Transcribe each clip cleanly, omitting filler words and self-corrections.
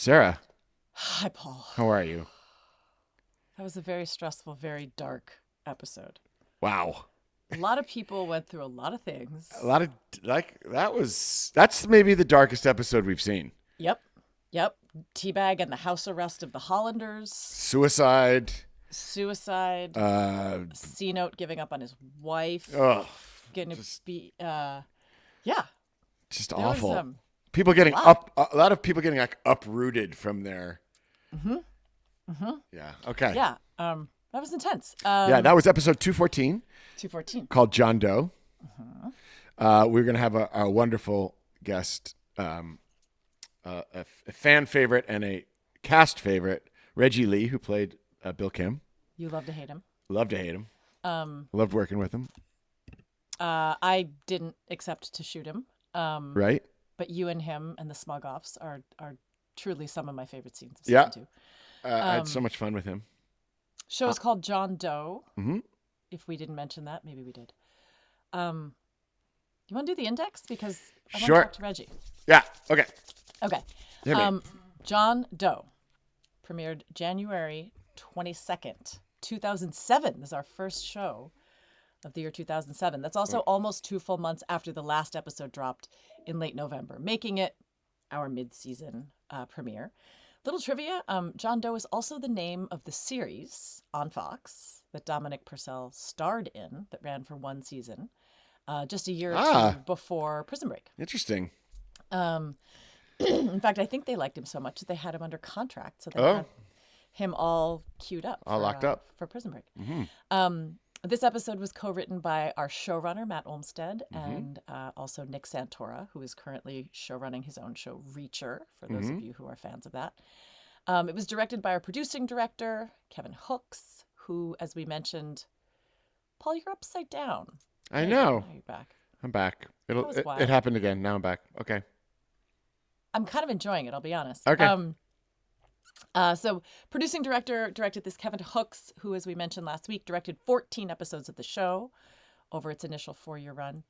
Sarah, Hi, Paul. how are you? That was a very stressful, very dark episode. Wow. A lot of people went through a lot of things. A lot of that's maybe the darkest episode we've seen. Yep. Yep. Teabag and the house arrest of the Hollanders. Suicide. Suicide. C-Note giving up on his wife. Oh, Getting just, to be, yeah. just There was, awful. People getting lot. a lot of people getting like uprooted from their. Mm-hmm. Mm-hmm. Yeah. Okay. Yeah. That was intense. Yeah, that was episode 214 214. called John Doe. Uh-huh. We're gonna have a wonderful guest, a fan favorite and a cast favorite, Reggie Lee, who played Bill Kim. You love to hate him. Love to hate him. Loved working with him. I didn't accept to shoot him. Right. But you and him and the smug offs are truly some of my favorite scenes of Yeah. season 2. I had so much fun with him. Show is called John Doe. Mm-hmm. If we didn't mention that, maybe we did. You want to do the index? Because I want Sure. to talk to Reggie. Yeah. Okay. Okay. Hit me. John Doe premiered January 22nd, 2007. This is our first show of the year 2007. That's also almost 2 full months after the last episode dropped in late November, making it our mid-season premiere. Little trivia, John Doe is also the name of the series on Fox that Dominic Purcell starred in that ran for 1 season, just a year or 2 before Prison Break. Interesting. In fact, I think they liked him so much that they had him under contract, so they had him all queued up. All locked up. For Prison Break. Mm-hmm. This episode was co-written by our showrunner, Matt Olmstead, and also Nick Santora, who is currently showrunning his own show, Reacher, for those of you who are fans of that. It was directed by our producing director, Kevin Hooks, who, as we mentioned, Paul, you're upside down. I know. Now you're back. I'm back. was wild. It happened again. Now I'm back. Okay. I'm kind of enjoying it, I'll be honest. Okay. So producing director directed this, Kevin Hooks, who, as we mentioned last week, directed 14 episodes of the show over its initial 4-year run.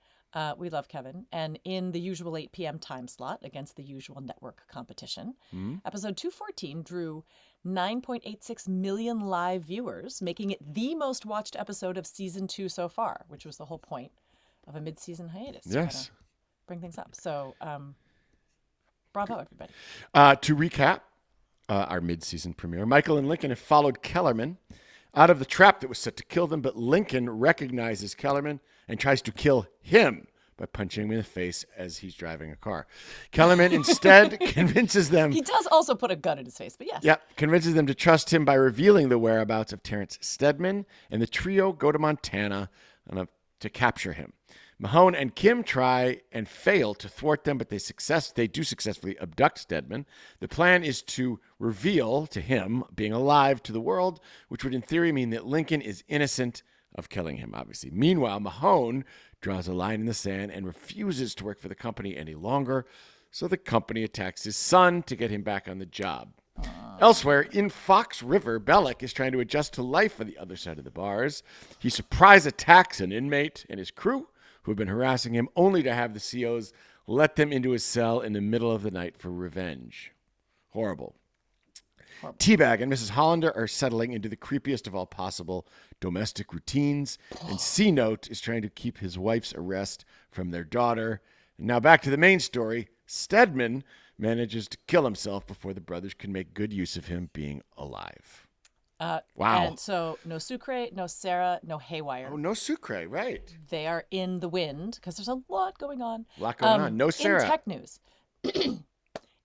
We love Kevin. And in the usual 8 p.m. time slot against the usual network competition, episode 214 drew 9.86 million live viewers, making it the most watched episode of season 2 so far, which was the whole point of a mid-season hiatus. Yes. To bring things up. So, bravo, everybody. To recap our mid-season premiere, Michael and Lincoln have followed Kellerman out of the trap that was set to kill them, but Lincoln recognizes Kellerman and tries to kill him by punching him in the face as he's driving a car. Kellerman instead convinces them... He does also put a gun in his face, but yes. Yeah, convinces them to trust him by revealing the whereabouts of Terrence Steadman, and the trio go to Montana to capture him. Mahone and Kim try and fail to thwart them, but they do successfully abduct Steadman. The plan is to reveal to him being alive to the world, which would in theory mean that Lincoln is innocent of killing him, obviously. Meanwhile, Mahone draws a line in the sand and refuses to work for the company any longer, so the company attacks his son to get him back on the job. Elsewhere, in Fox River, Bellick is trying to adjust to life on the other side of the bars. He surprise attacks an inmate and his crew, who have been harassing him, only to have the COs let them into his cell in the middle of the night for revenge. Horrible. Teabag and Mrs. Hollander are settling into the creepiest of all possible domestic routines, and C-Note is trying to keep his wife's arrest from their daughter. And now back to the main story. Steadman manages to kill himself before the brothers can make good use of him being alive. Wow. And so no Sucre, no Sarah, no Haywire. Oh, no Sucre, right. They are in the wind because there's a lot going on. A lot going on. No Sarah.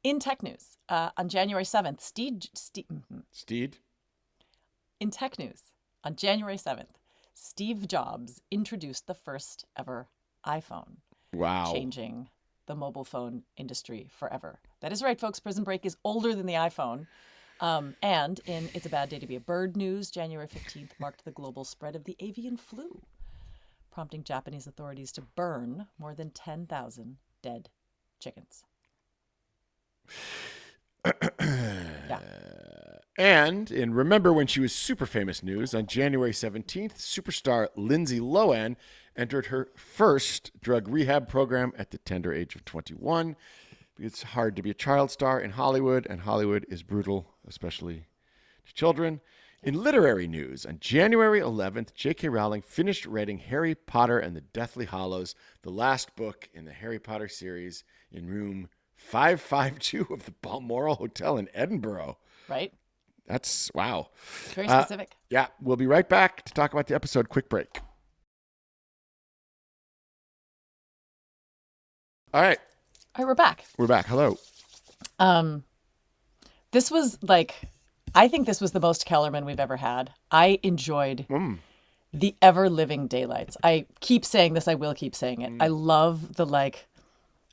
In tech news. On January 7th, Steed? In tech news, on January 7th, Steve Jobs introduced the first ever iPhone. Wow. Changing the mobile phone industry forever. That is right, folks. Prison Break is older than the iPhone. And in It's a Bad Day to Be a Bird news, January 15th marked the global spread of the avian flu, prompting Japanese authorities to burn more than 10,000 dead chickens. Yeah. And in Remember When She Was Super Famous news, on January 17th, superstar Lindsay Lohan entered her first drug rehab program at the tender age of 21. It's hard to be a child star in Hollywood, and Hollywood is brutal, especially to children. In literary news, on January 11th, J.K. Rowling finished writing Harry Potter and the Deathly Hallows, the last book in the Harry Potter series, in room 552 of the Balmoral Hotel in Edinburgh. Right? That's wow. Very specific. Yeah, we'll be right back to talk about the episode. Quick break. All right. All right, we're back. We're back. Hello. This was I think this was the most Kellerman we've ever had. I enjoyed the ever living daylights. I keep saying this. I will keep saying it. I love the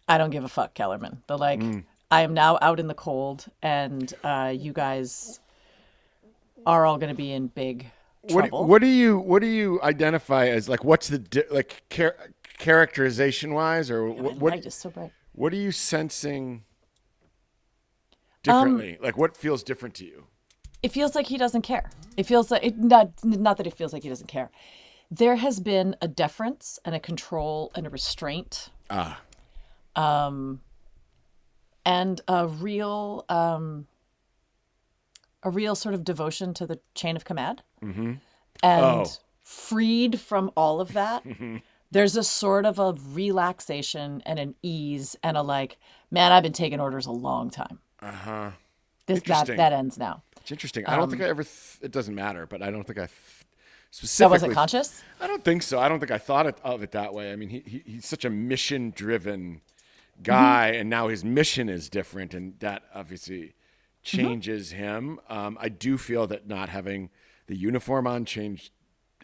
I don't give a fuck Kellerman. The I am now out in the cold, and you guys are all going to be in big trouble. What do you identify as what's the characterization wise, or what? Light is so bright. What are you sensing differently? What feels different to you? It feels like he doesn't care. It feels like not that it feels like he doesn't care. There has been a deference and a control and a restraint. And a real sort of devotion to the chain of command. Mm-hmm. And freed from all of that, there's a sort of a relaxation and an ease and a man, I've been taking orders a long time. That ends now. It's interesting. I don't think I ever. It doesn't matter, but I don't think I That specifically. wasn't conscious? I don't think so. I don't think I thought of it that way. I mean, he's such a mission-driven guy, and now his mission is different, and that obviously changes him. I do feel that not having the uniform on changed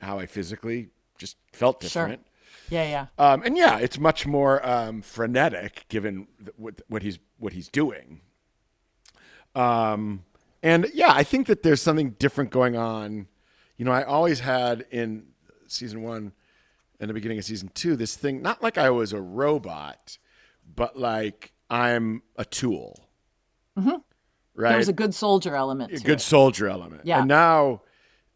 how I physically just felt different. Sure. Yeah. And yeah, it's much more frenetic given what he's doing. And yeah, I think that there's something different going on. I always had in season 1 and the beginning of season 2 this thing, not like I was a robot, but like I'm a tool. Mm-hmm. Right? There was a good soldier element. Soldier element. Yeah. And now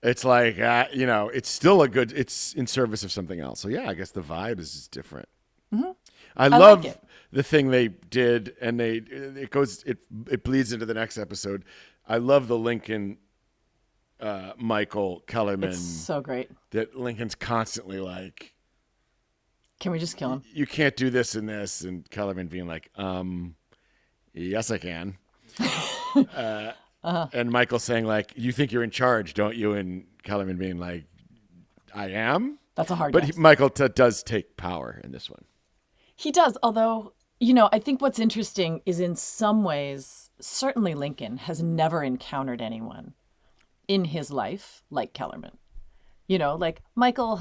it's like, it's still it's in service of something else. So yeah, I guess the vibe is different. Mm-hmm. I love the thing they did, and it bleeds into the next episode. I love the Lincoln, Michael Kellerman. It's so great. That Lincoln's constantly like, can we just kill him? You can't do this and this, and Kellerman being like, yes, I can. And Michael saying like, you think you're in charge, don't you? And Kellerman being like, I am. That's a hard. But Michael does take power in this one. He does, although, I think what's interesting is in some ways, certainly Lincoln has never encountered anyone in his life like Kellerman. Michael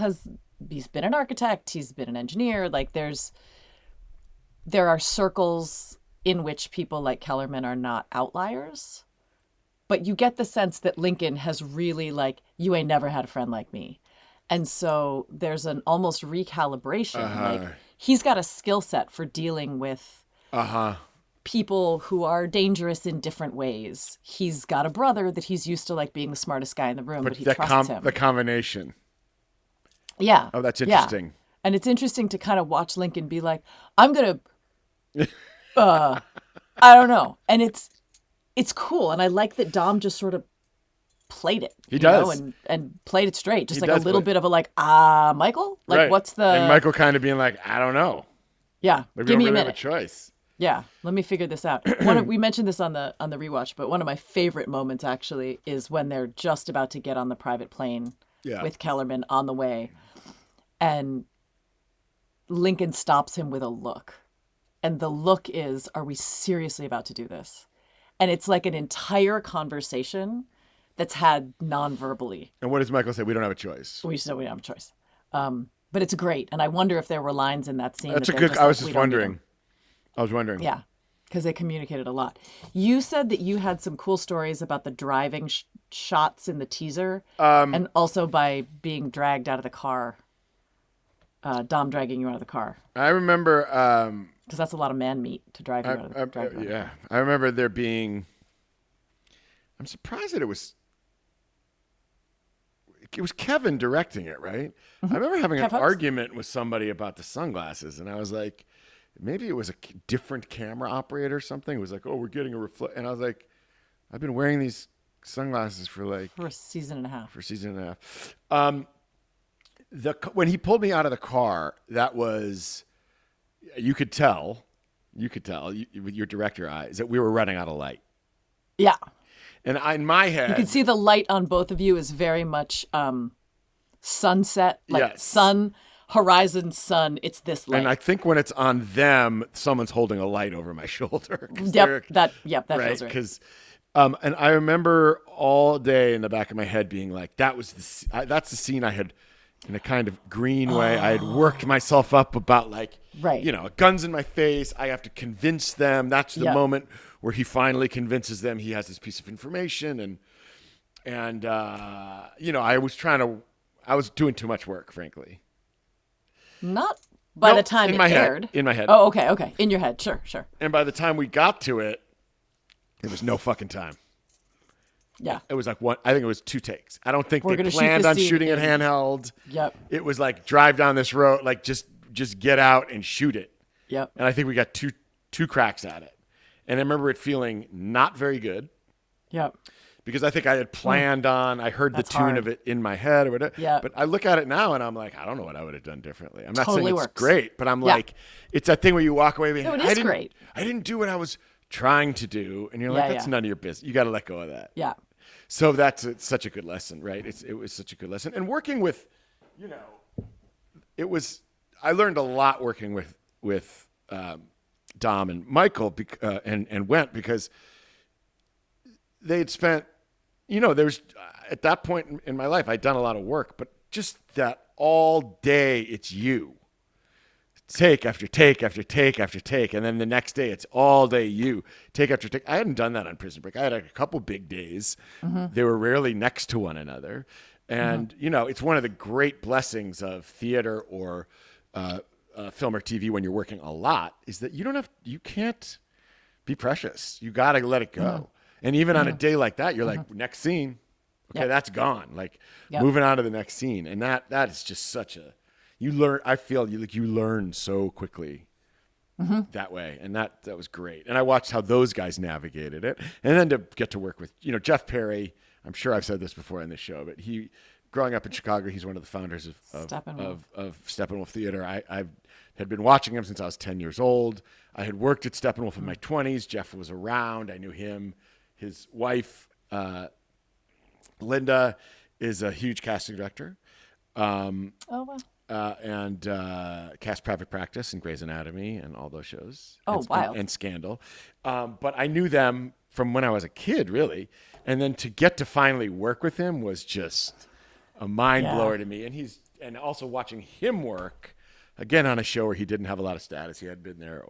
he's been an architect, he's been an engineer. There are circles in which people like Kellerman are not outliers. But you get the sense that Lincoln has really you ain't never had a friend like me. And so there's an almost recalibration. He's got a skill set for dealing with people who are dangerous in different ways. He's got a brother that he's used to being the smartest guy in the room, but he trusts him. The combination. Yeah. Oh, that's interesting. Yeah. And it's interesting to kind of watch Lincoln be like, I'm going to, I don't know. And it's cool. And I like that Dom just sort of played it. He does. And played it straight. Just a little bit of a Michael? Right. What's the... And Michael kind of being like, I don't know. Yeah. Maybe give me really a minute. Have a choice. Yeah. Let me figure this out. We mentioned this on the rewatch, but one of my favorite moments actually is when they're just about to get on the private plane with Kellerman on the way. And Lincoln stops him with a look. And the look is, are we seriously about to do this? And it's like an entire conversation that's had non-verbally. And what does Michael say? We don't have a choice. We don't have a choice. But it's great. And I wonder if there were lines in that scene. I was just wondering. Yeah, because they communicated a lot. You said that you had some cool stories about the driving shots in the teaser, and also by being dragged out of the car. Dom dragging you out of the car. I remember... because that's a lot of man meat to drag you out of the car. Yeah. I remember there being... I'm surprised that it was Kevin directing it, right? Mm-hmm. I remember having an argument with somebody about the sunglasses, and I was like, maybe it was a different camera operator or something. It was like, oh, we're getting a reflect. And I was like, I've been wearing these sunglasses for For a season and a half. When he pulled me out of the car, that was, you could tell with your director eyes that we were running out of light. Yeah. And in my head, you can see the light on both of you is very much sunset, like sun, horizon, sun. It's this light. And I think when it's on them, someone's holding a light over my shoulder. That feels right. Because, and I remember all day in the back of my head being like, that's the scene I had, in a kind of green way, I had worked myself up about like, guns in my face. I have to convince them. That's the moment where he finally convinces them he has this piece of information. And I was doing too much work, frankly. Not by the time it aired. In my head. Oh, okay. In your head. Sure. And by the time we got to it, there was no fucking time. Yeah. It was like I think it was 2 takes. I don't think they planned on shooting it handheld. Yep. It was like drive down this road, like just get out and shoot it. Yep. And I think we got two cracks at it. And I remember it feeling not very good. Yep. Because I think I had planned I heard the tune of it in my head or whatever. Yeah. But I look at it now and I'm like, I don't know what I would have done differently. I'm not saying it's works. great, but I'm like, it's that thing where you walk away being, no, it is great. I didn't do what I was trying to do. And you're like, that's none of your business. You got to let go of that. Yeah. So that's such a good lesson, right? It was such a good lesson. And working with, I learned a lot working with Dom and Michael and Went, because they had spent, there's at that point in my life, I'd done a lot of work, but just that all day it's you. Take after take after take after take. And then the next day it's all day you. Take after take. I hadn't done that on Prison Break. I had a couple big days. Mm-hmm. They were rarely next to one another. And, it's one of the great blessings of theater or film or TV when you're working a lot is that you can't be precious. You got to let it go. Mm-hmm. And even on a day like that, you're like, next scene. Okay, that's gone. Like moving on to the next scene. And that is just such a, I feel you learn so quickly that way. And that was great. And I watched how those guys navigated it. And then to get to work with, Jeff Perry, I'm sure I've said this before in this show, but growing up in Chicago, he's one of the founders of Steppenwolf Theater. I had been watching him since I was 10 years old. I had worked at Steppenwolf in my 20s. Jeff was around. I knew him. His wife, Linda, is a huge casting director. Oh, wow. And cast Private Practice and Grey's Anatomy and all those shows. Oh, wow. And Scandal. But I knew them from when I was a kid, really. And then to get to finally work with him was just a mind blower to me. And also watching him work, again, on a show where he didn't have a lot of status. He had been there,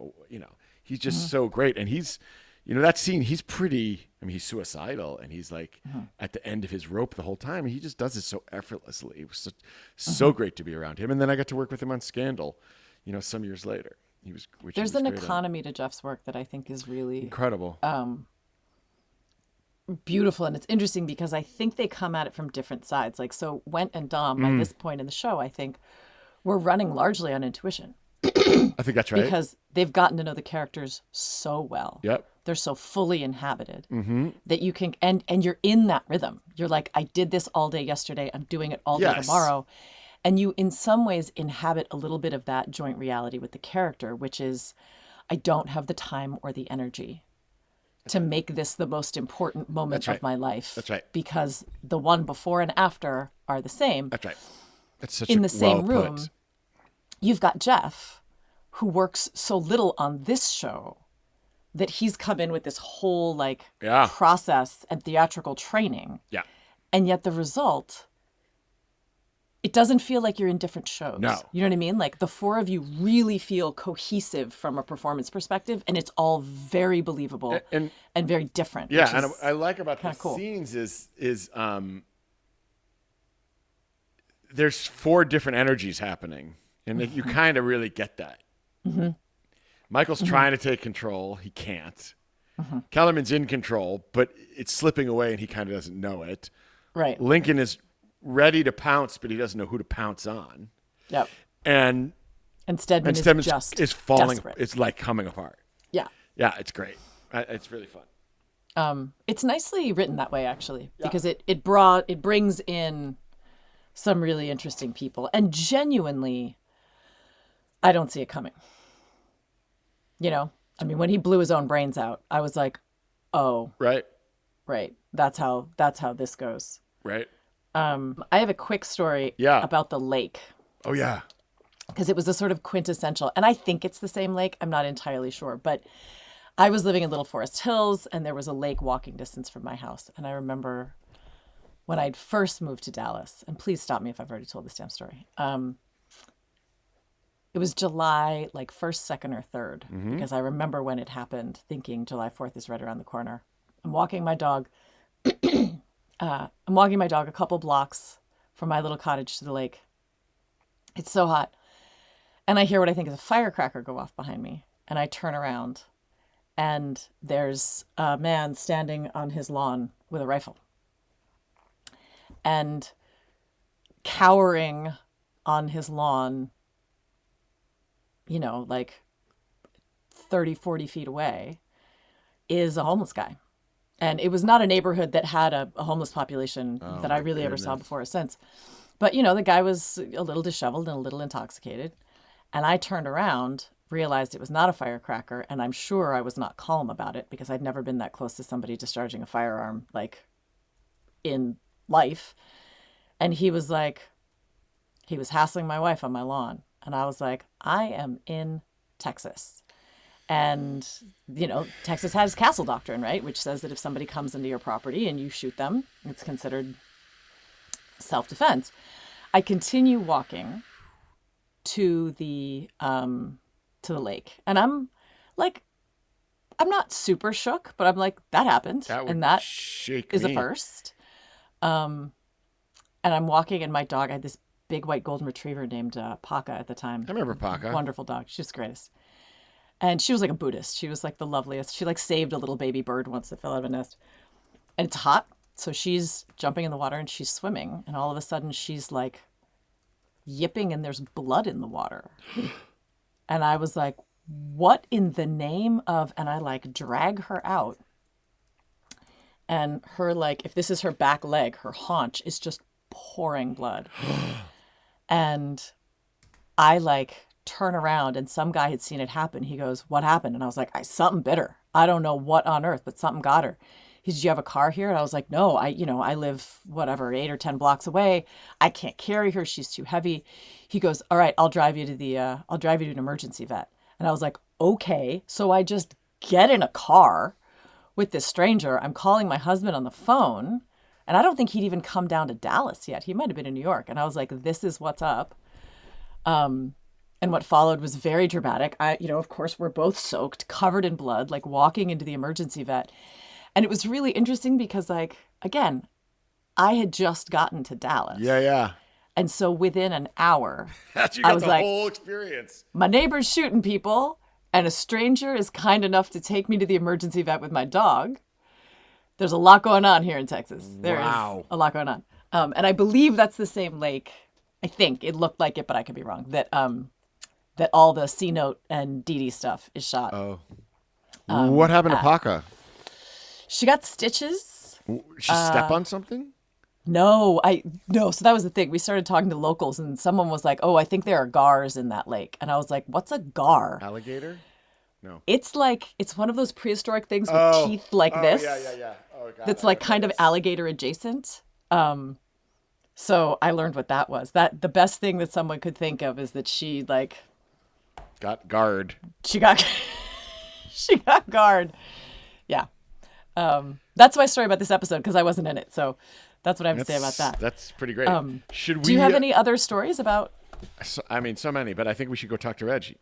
he's just so great. And he's, that scene, he's pretty, he's suicidal and he's like at the end of his rope the whole time. And he just does it so effortlessly. It was so great to be around him. And then I got to work with him on Scandal, some years later. There's an economy to Jeff's work that I think is really incredible. Beautiful. And it's interesting because I think they come at it from different sides. Like, so Went and Dom, by this point in the show, I think we're running largely on intuition. I think that's right. Because they've gotten to know the characters so well. Yep. They're so fully inhabited that you can, and you're in that rhythm. You're like, I did this all day yesterday. I'm doing it all day tomorrow. And you, in some ways, inhabit a little bit of that joint reality with the character, which is, I don't have the time or the energy to make this the most important moment of my life. That's right. Because the one before and after are the same. That's right. That's such in the same room. You've got Jeff, who works so little on this show that he's come in with this whole process and theatrical training. Yeah. And yet the result, it doesn't feel like you're in different shows. No. You know what I mean? Like the four of you really feel cohesive from a performance perspective, and it's all very believable and very different. Yeah, and I like about the scenes is there's 4 different energies happening, and you kind of really get that. Mm-hmm. Michael's trying to take control. He can't. Mm-hmm. Kellerman's in control, but it's slipping away, and he kind of doesn't know it. Right. Lincoln is ready to pounce, but he doesn't know who to pounce on. Yep. And And Stedman And is Stedman's just is falling. desperate. It's like coming apart. Yeah. Yeah, it's great. It's really fun. It's nicely written that way, actually, because it brings in some really interesting people, and genuinely, I don't see it coming. You know, I mean, when he blew his own brains out, I was like, oh, Right. right, that's how this goes. Right. I have a quick story Yeah. about the lake, Oh yeah. because it was a sort of quintessential, and I think it's the same lake. I'm not entirely sure, but I was living in Little Forest Hills, and there was a lake walking distance from my house. And I remember when I'd first moved to Dallas, and please stop me if I've already told this damn story. It was July, like 1st, 2nd, or 3rd, because I remember when it happened, thinking July 4th is right around the corner. I'm walking my dog. I'm walking my dog a couple blocks from my little cottage to the lake. It's so hot. And I hear what I think is a firecracker go off behind me. And I turn around, and there's a man standing on his lawn with a rifle. And cowering on his lawn, you know, like 30, 40 feet away, is a homeless guy. And it was not a neighborhood that had a homeless population that I really ever saw before or since. But, you know, the guy was a little disheveled and a little intoxicated. And I turned around, realized it was not a firecracker, and I'm sure I was not calm about it, because I'd never been that close to somebody discharging a firearm, like, in life. And he was hassling my wife on my lawn. And I was like, I am in Texas. And, you know, Texas has castle doctrine, right? Which says that if somebody comes into your property and you shoot them, it's considered self-defense. I continue walking to the lake, and I'm not super shook, but I'm like, that happened. And that is a first. And I'm walking, and my dog, I had this big white golden retriever named Paka at the time. I remember Paka. Wonderful dog. She was the greatest. And she was like a Buddhist. She was like the loveliest. She like saved a little baby bird once that fell out of a nest. And it's hot. So she's jumping in the water and she's swimming. And all of a sudden she's like yipping, and there's blood in the water. And I was like, what in the name of, and I like drag her out. And her, like, if this is her back leg, her haunch is just pouring blood. And I like turn around, and some guy had seen it happen. He goes, what happened? And I was like, something bit her. I don't know what on earth, but something got her. He said, do you have a car here? And I was like, no, I live whatever, 8 or 10 blocks away. I can't carry her. She's too heavy. He goes, all right, I'll drive you to an emergency vet. And I was like, okay. So I just get in a car with this stranger. I'm calling my husband on the phone, and I don't think he'd even come down to Dallas yet. He might've been in New York. And I was like, this is what's up. And what followed was very dramatic. Of course, we're both soaked, covered in blood, like walking into the emergency vet. And it was really interesting because, like, again, I had just gotten to Dallas. Yeah. And so within an hour, You got I was the like, whole experience. my neighbor's shooting people, and a stranger is kind enough to take me to the emergency vet with my dog. There's a lot going on here in Texas. There is a lot going on. And I believe that's the same lake. I think it looked like it, but I could be wrong. That all the C Note and Dee Dee stuff is shot. Oh. What happened to Paka? She got stitches. She step on something? No. So that was the thing. We started talking to locals, and someone was like, oh, I think there are gars in that lake. And I was like, what's a gar? Alligator? No. It's one of those prehistoric things with teeth like this. Yeah. Oh, God. That's like kind of alligator adjacent. So I learned what that was. That the best thing that someone could think of is that she like got guard. She got guard. Yeah. That's my story about this episode, because I wasn't in it. So that's what I have to say about that. That's pretty great. Do you have any other stories about? So many, but I think we should go talk to Reggie.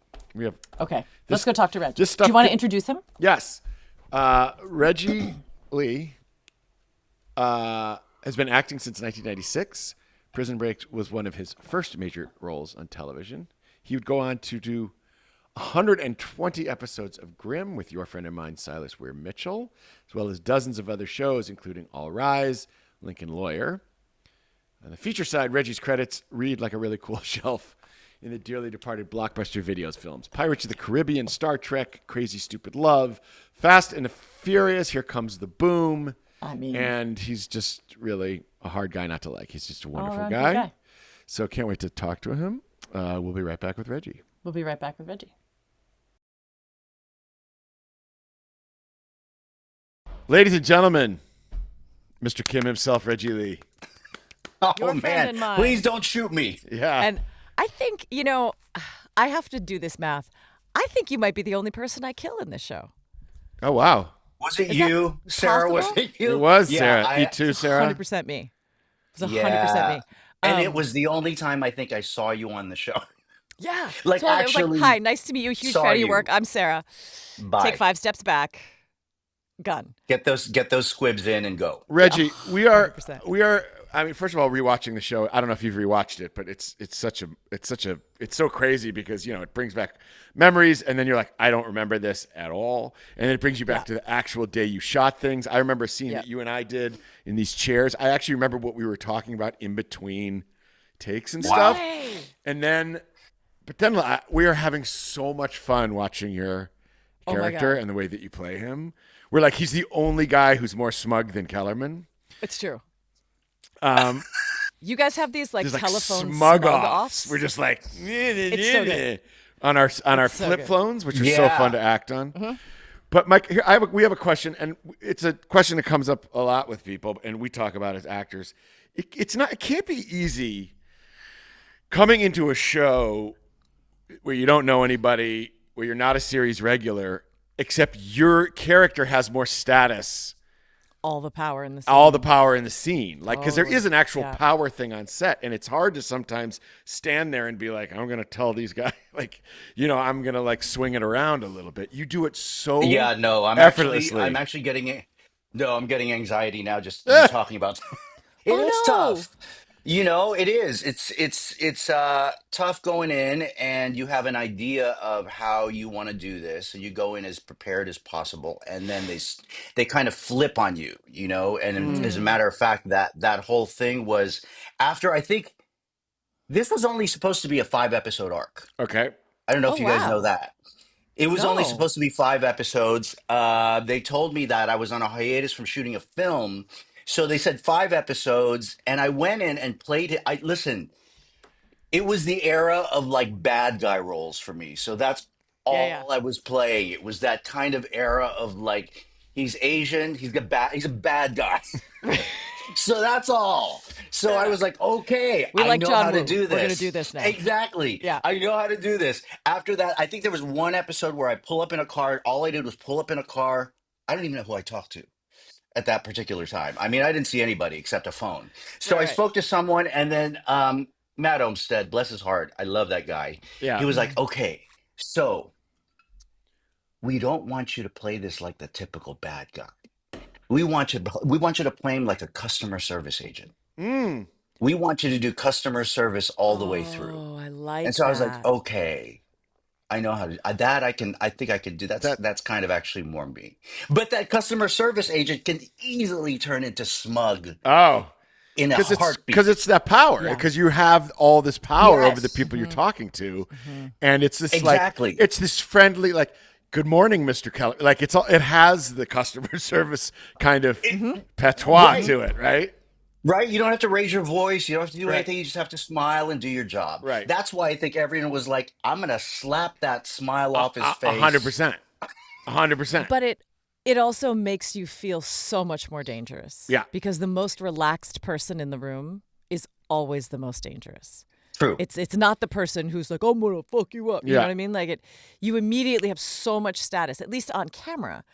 Okay. Let's go talk to Reggie. Do you want to introduce him? Yes. Reggie Lee has been acting since 1996. Prison Break was one of his first major roles on television. He would go on to do 120 episodes of Grimm with your friend of mine, Silas Weir Mitchell, as well as dozens of other shows, including All Rise, Lincoln Lawyer. On the feature side, Reggie's credits read like a really cool shelf. in the dearly departed Blockbuster Videos films. Pirates of the Caribbean, Star Trek, Crazy Stupid Love, Fast and the Furious, Here Comes the Boom. I mean, And he's just really a hard guy not to like. He's just a wonderful all-around good guy. So can't wait to talk to him. We'll be right back with Reggie. We'll be right back with Reggie. Ladies and gentlemen, Mr. Kim himself, Reggie Lee. Oh, Your friend man. and mine. Please don't shoot me. Yeah. And I think, I have to do this math. I think you might be the only person I kill in this show. Oh, wow. Was it Is you, Sarah? Was possible? it you? It was Yeah, Sarah. You too, Sarah? 100% me. It was 100% Yeah. me. And it was the only time I think I saw you on the show. Yeah. Like, So it was like, actually hi, nice to meet you. Huge saw fan of your you. work. I'm Sarah. Bye. Take 5 steps back. Gun. Get those squibs in and go. Reggie, we are 100%. I mean, first of all, rewatching the show. I don't know if you've rewatched it, but it's so crazy because, it brings back memories, and then you're like, I don't remember this at all. And then it brings you back to the actual day you shot things. I remember a scene that you and I did in these chairs. I actually remember what we were talking about in between takes and stuff. And then we are having so much fun watching your Oh my character God. and the way that you play him. We're like, he's the only guy who's more smug than Kellerman. It's true. Um, You guys have these There's like telephone smug offs. offs. We're just like It's so good. on our It's so flip good. phones, which are so Yeah. fun to act on. But Mike, here, we have a question, and it's a question that comes up a lot with people, and we talk about as actors. It can't be easy coming into a show where you don't know anybody, where you're not a series regular, except your character has more status, All the power in the scene. all the power in the scene. Like, because there is an actual Yeah. power thing on set, and it's hard to sometimes stand there and be like, I'm going to tell these guys, like, I'm going to like swing it around a little bit. You do it so Yeah, no, effortlessly. I'm actually getting no, I'm getting anxiety now just you talking about it Oh, is no. tough. It is. It's tough going in and you have an idea of how you want to do this and you go in as prepared as possible and then they kind of flip on you, and as a matter of fact that whole thing was after I think this was only supposed to be a 5 episode arc. Okay. I don't know Oh, if you guys know wow. that. It was only No. supposed to be 5 episodes. They told me that I was on a hiatus from shooting a film. So they said 5 episodes, and I went in and played it. Listen, it was the era of like bad guy roles for me. So that's Yeah. all I was playing. It was that kind of era of like he's Asian, he's a bad guy. So that's all. So I was like, okay, We I like know John how to Woo. do We're this. going to do this now. Exactly. Yeah. I know how to do this. After that, I think there was one episode where I pull up in a car. All I did was pull up in a car. I don't even know who I talked to at that particular time. I mean, I didn't see anybody except a phone. So I Right. spoke to someone, and then Matt Olmstead, bless his heart, I love that guy. Yeah. He was like, okay, so we don't want you to play this like the typical bad guy. We want you to play him like a customer service agent. Mm. We want you to do customer service all the way through. Oh, I And like so I was like, that. okay, I know how to that. I think I could do. That's kind of actually more me. But that customer service agent can easily turn into smug Oh. in a Because heartbeat. it's that power. Yeah. Because you have all this power over the Yes, people you're talking to, and it's this exactly. it's this friendly like, good morning, Mr. Keller. Like it has the customer service kind of patois Right. to it, right? Right? You don't have to raise your voice. You don't have to do Right. anything. You just have to smile and do your job. Right. That's why I think everyone was like, I'm going to slap that smile off his face. 100%. 100%. But it also makes you feel so much more dangerous. Yeah. Because the most relaxed person in the room is always the most dangerous. True. It's not the person who's like, I'm gonna fuck you up. You know Yeah. what I mean? Like you immediately have so much status, at least on camera.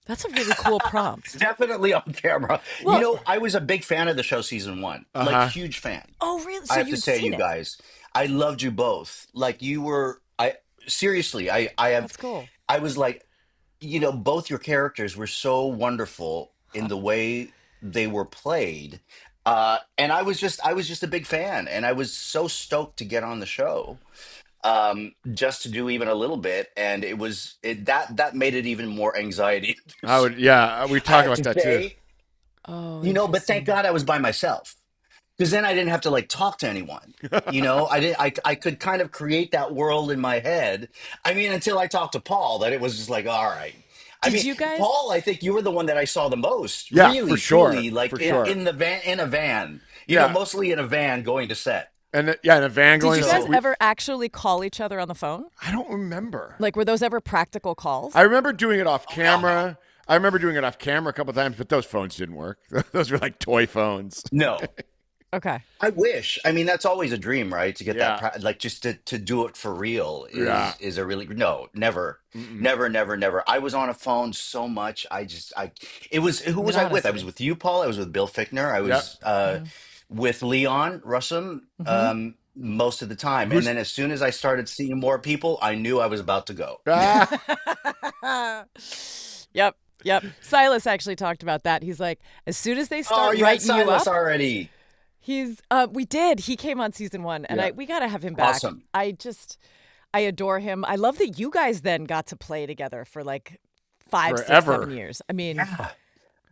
That's a really cool prompt. Definitely on camera. Well- I was a big fan of the show season 1. Uh-huh. Like, huge fan. Oh, really? I So have to you've say, seen you it? guys, I loved you both. Like, you were, seriously, That's cool. I was like, both your characters were so wonderful in the way they were played. And I was just a big fan, and I was so stoked to get on the show, just to do even a little bit, and that made it even more anxiety. I would, yeah, we I talk have about to that too. say, Oh, but thank interesting. God I was by myself. because then I didn't have to like talk to anyone. I could kind of create that world in my head. I mean, until I talked to Paul, that it was just like, all right. I Did mean, you guys? Paul, I think you were the one that I saw the most, Yeah, for really, sure, truly, like for sure. in the van, in a van, Yeah, mostly in a van going to set. and yeah, in a van Did going you to guys set. So, ever actually call each other on the phone? I don't remember. Like, were those ever practical I calls? remember doing it off oh hell no, camera. I remember doing it off camera a couple times, but those phones didn't work. Those were like toy phones. no. Okay. I wish. I mean, that's always a dream, right? To get that, Yeah, like, just to do it for real yeah. is a really no, never, Mm-mm. never, never, never. I was on a phone so much. It was who I mean, was I with? I was honestly. with you, Paul. I was with Bill Fichtner. I Yep. was Hmm. with Leon Russum Hmm. most of the time, and Who's then as soon as I started seeing more people, I knew I was about to go. ah? Yep. Yep. Silas actually talked about that. He's like, as soon as they Oh, start you had writing you Silas up, already. we did. He came on season 1, and Yeah. we got to have him back. Awesome. I adore him. I love that you guys then got to play together for like 5, 6, 7 Forever. years. I mean, Yeah,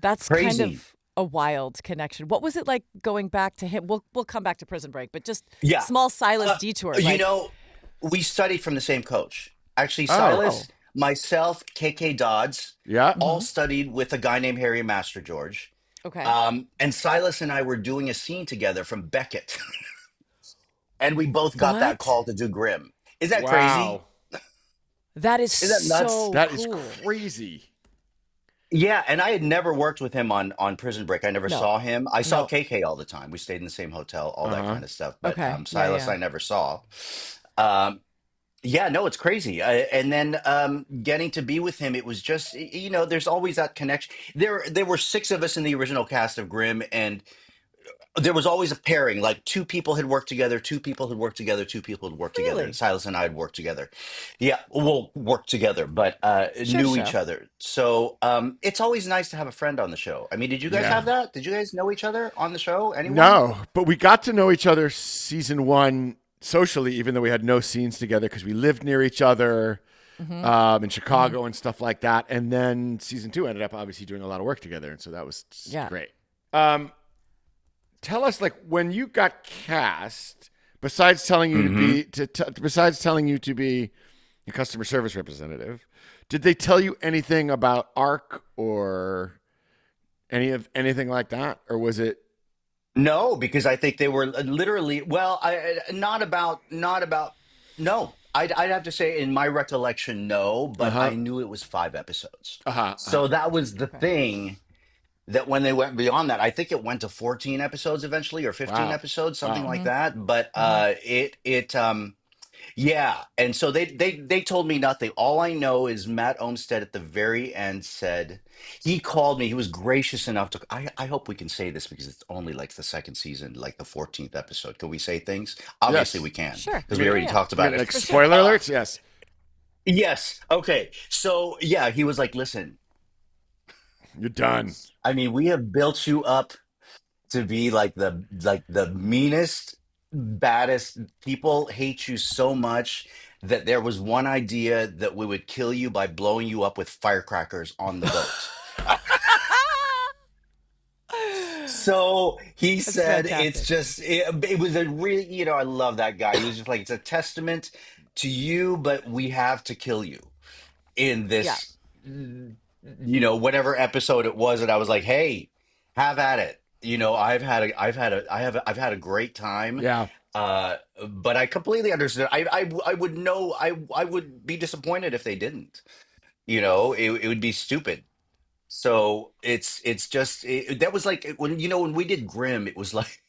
that's kind crazy. of a wild connection. What was it like going back to him? We'll come back to Prison Break, but just Yeah. small Silas Uh, detour. you Like, know, we studied from the same coach. Actually, Oh, oh, Silas, myself, KK Dodds, yeah. all hmm, studied with a guy named Harry Master George. okay. And Silas and I were doing a scene together from Beckett, and we both got that What? call to do Grimm. Is that crazy? Wow. That is Is that nuts? so That is cool. crazy. Yeah, and I had never worked with him on Prison Break. I never No, saw him. I saw no. KK all the time. We stayed in the same hotel, all Uh that huh. kind of stuff. But Okay. Yeah, Silas, yeah. I never saw. Um, Yeah, no, it's crazy. And then getting to be with him, it was just there's always that connection. There were six of us in the original cast of Grimm, and there was always a pairing. Like two people had worked together, two people had worked together, two people had worked together, and Really? Silas and I had worked together. Yeah, we'll work together, but Show knew each show. other. So it's always nice to have a friend on the show. I mean, did you guys Yeah. have that? Did you guys know each other on the show? Anyone? No, but we got to know each other season one socially, even though we had no scenes together because we lived near each other Hmm. in Hmm. Chicago and stuff like that. And then season two ended up obviously doing a lot of work together, and so that was Yeah. great. Um, Tell us, like, when you got cast, besides telling you to Mm-hmm. be besides telling you to be a customer service representative, did they tell you anything about ARC or anything like that, or was it? No, because I think they were literally, well, not about, no. I'd have to say, in my recollection, no, Uh but huh. I knew it was 5 episodes. Uh huh. So that was the Okay. thing that when they went beyond that, I think it went to 14 episodes eventually, or 15 Wow. episodes, something Wow. like Hmm. that. But Hmm. yeah, and so they told me nothing. All I know is Matt Olmstead at the very end said he called me. He was gracious enough to. I hope we can say this because it's only like the second season, like the 14th episode. Can we say things? Obviously, Yes. we can Sure. You because we mean Yeah, already yeah. talked you about mean it. like For sure. spoiler alerts? Yes. Yes. Okay. So yeah, he was like, "Listen, You're done. I mean, we have built you up to be like the meanest, baddest. People hate you so much that there was one idea that we would kill you by blowing you up with firecrackers on the boat." So he That's said, "It's fantastic. just it was a really I love that guy. He was just like it's a testament to you, but we have to kill you in Yeah. this whatever episode it was." And I was like, "Hey, have at it. I've had a great time." Yeah. But I completely understood. I would know I would be disappointed if they didn't. It would be stupid. So it's just that was like when we did Grimm, it was like,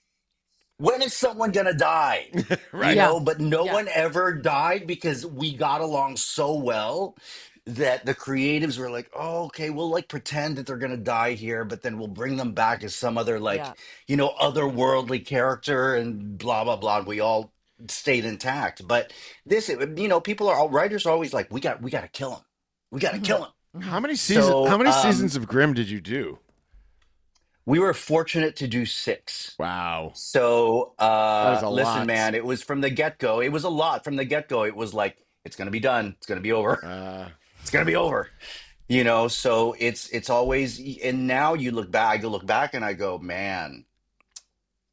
when is someone gonna die? Right. Yeah. But no Yeah. one ever died because we got along so well that the creatives were like, "Oh, okay, we'll like pretend that they're gonna die here, but then we'll bring them back as some other like, Yeah. otherworldly character and blah blah blah." We all stayed intact. But people writers are always like, we got to kill him. We got to Hmm. kill him. How many seasons? How So many seasons of Grimm did you do? we were fortunate to do six. Wow. So That is a listen, lot. man, it was from the get-go. It was a lot from the get-go. It was like, it's gonna be done. It's gonna be over. Uh, It's gonna be over. So it's always, and now you look back, I go look back and I go, man,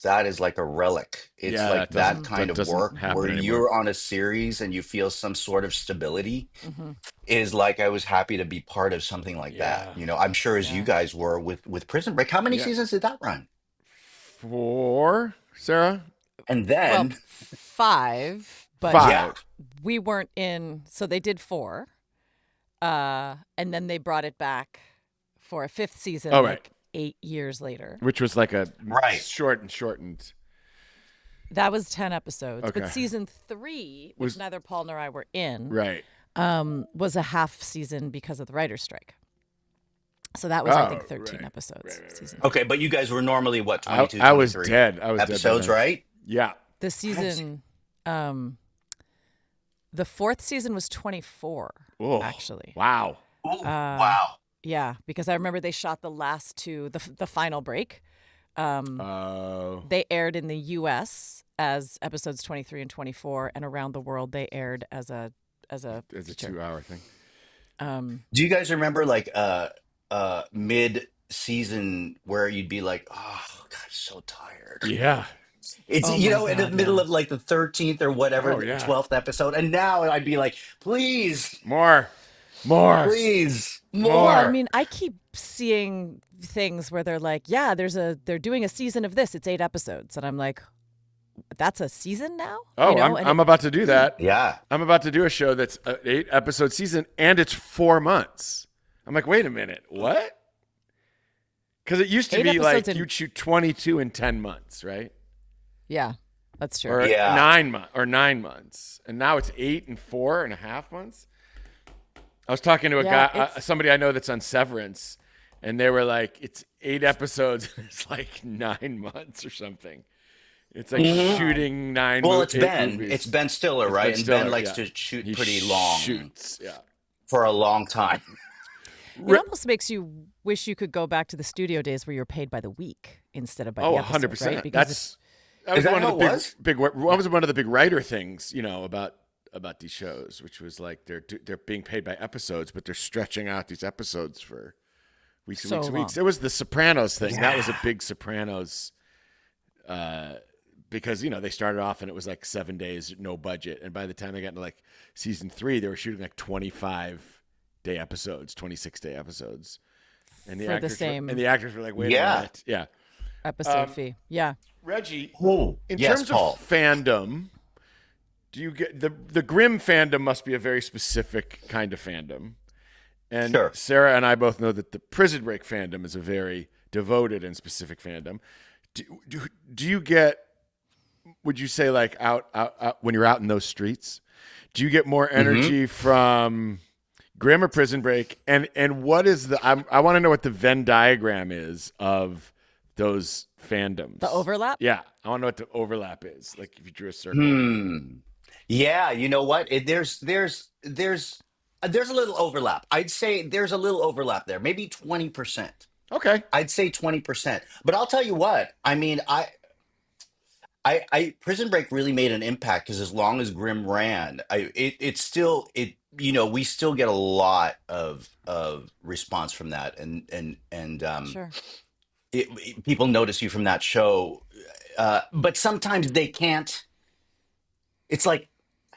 That is like a relic. It's Yeah, like that kind that of doesn't work where happen anymore. you're on a series and you feel some sort of stability Mm-hmm. is like I was happy to be part of something like that. Yeah. I'm sure as you Yeah. guys were with Prison Break. How many Yeah. seasons did that run? 4, Sarah? And Well, then, 5, but yeah. 5. we weren't in. So they did 4, and then they brought it back for a 5th season, Oh, right. like 8 years later. Which was like a Right. shortened. That was 10 episodes. Okay. But season 3, which Was neither Paul nor I were in, right. was a half season because of the writer's strike. So that was, I think, Oh, 13 right. episodes. Right. Season 3. Okay, but you guys were normally what, 22, I was 23 dead. I was dead by episodes, then. right? Yeah. The That's- season, the 4th season was 24, Oh, actually. wow. Ooh, wow. Yeah, because I remember they shot the last 2, the final break. Oh. They aired in the U.S. as episodes 23 and 24, and around the world they aired as a It's a feature. 2-hour thing. Do you guys remember like mid season where you'd be like, oh God, so tired. Yeah. It's Oh my in the God, middle yeah. of like the 13th or whatever, Oh, the yeah. 12th episode. And now I'd be like, please, More. please, Well, I More. mean, I keep seeing things where they're like, yeah, they're doing a season of this. It's 8 episodes, and I'm like, that's a season now? Oh, you know? I'm about to do that. Yeah. I'm about to do a show that's an 8-episode season, and it's 4 months. I'm like, wait a minute, what? Because it used to 8 be like episodes in- you'd shoot 22 in 10 months, right? Yeah, that's true. Or Yeah. 9 months, and now it's 8 and 4.5 months. I was talking to a Yeah, guy, it's- somebody I know that's on Severance, and they were like, it's 8 episodes, and it's like 9 months or something. It's like shooting 9. Well, it's 8 Ben. movies. It's Ben Stiller, It's right? Ben And Stiller, Ben likes yeah. to shoot He pretty long Shoots, yeah. for a long time. It almost makes you wish you could go back to the studio days where you're paid by the week instead of by the Oh, episode, 100%. right? Because That was that one how of the it was? big. That was one of the big writer things, about these shows, which was like they're being paid by episodes, but they're stretching out these episodes for weeks and So weeks and weeks. long. It was the Sopranos thing. That was a big Sopranos, because they started off and it was like 7 days, no budget, and by the time they got into like season 3, they were shooting like 25-day episodes, 26-day episodes, and For the actors same- and the actors were like, wait Yeah. a minute, yeah. episode fee. Yeah. Reggie, Oh, in yes, terms Paul. of fandom, do you get the Grimm fandom must be a very specific kind of fandom. And Sure. Sarah and I both know that the Prison Break fandom is a very devoted and specific fandom. Do you get, would you say, like out when you're out in those streets, do you get more energy from Grimm or Prison Break? And what is I want to know what the Venn diagram is of those fandoms. The overlap? Yeah, I want to know what the overlap is. Like if you drew a circle. Yeah, you know what? There's a little overlap. I'd say there's a little overlap there, maybe 20%. Okay. I'd say 20%. But I'll tell you what, I mean, I Prison Break really made an impact because as long as Grimm ran, it's still we still get a lot of response from that, and Sure. people notice you from that show, but sometimes they can't. It's like,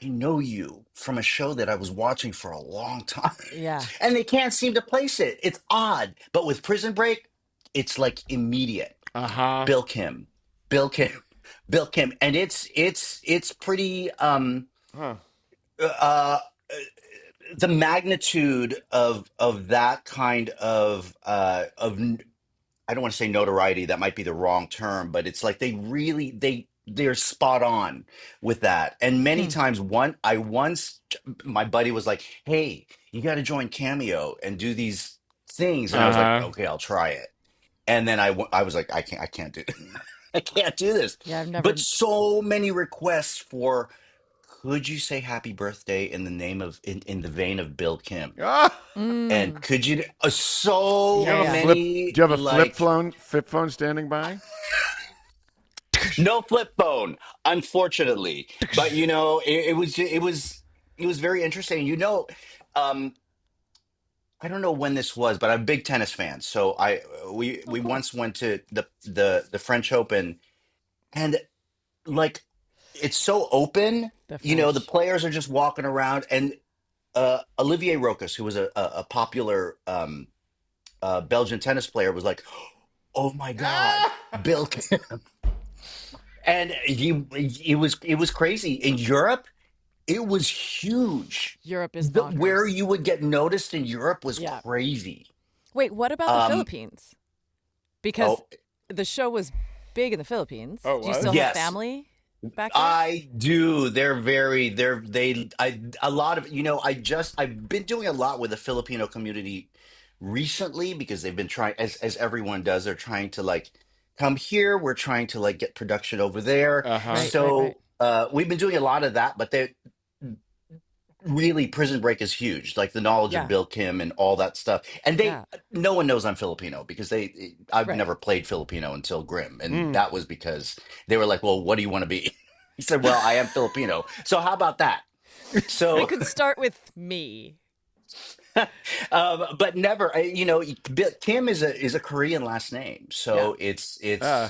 I know you from a show that I was watching for a long time. Yeah. And they can't seem to place it. It's odd. But with Prison Break, it's like immediate. Uh-huh. Bill Kim. Bill Kim. Bill Kim. And it's pretty Huh. the magnitude of that kind of I don't want to say notoriety, that might be the wrong term, but it's like they're spot on with that. And many times my buddy was like, "Hey, you got to join Cameo and do these things." And I was like, Uh-huh. "Okay, I'll try it." And then I was like, I can't do I can't do this. Yeah, I've never. But so many requests for, could you say happy birthday in the name of in the vein of Bill Kim? Ah! And could you so Do you have a many Do you have a like flip phone standing by? no flip phone, unfortunately. But it was very interesting. Um, I don't know when this was, but I'm a big tennis fan. So we cool. once went to the French Open and like it's so open. The The French. players are just walking around, and Olivier Rochus, who was a popular Belgian tennis player, was like, "Oh my God, Bill!" And it was crazy in Europe. It was huge. Europe is Where bonkers. you would get noticed in Europe was Yeah. crazy. Wait, what about the Um, Philippines? Because oh the show was big in the Philippines. Oh, it Do you was? still have yes, family back there? I do. A lot of, I've been doing a lot with the Filipino community recently because they've been trying, as everyone does, they're trying to like come here. We're trying to like get production over there. Uh-huh. Right. So we've been doing a lot of that, but they really Prison Break is huge. Like the knowledge of Yeah. Bill Kim and all that stuff. And Yeah. no one knows I'm Filipino because I've Right. never played Filipino until Grimm. And Mm. that was because they were like, well, what do you want to be? He said, well, I am Filipino. So how about that? We So, could start with me. but never, Kim is a Korean last name. Yeah. So Uh,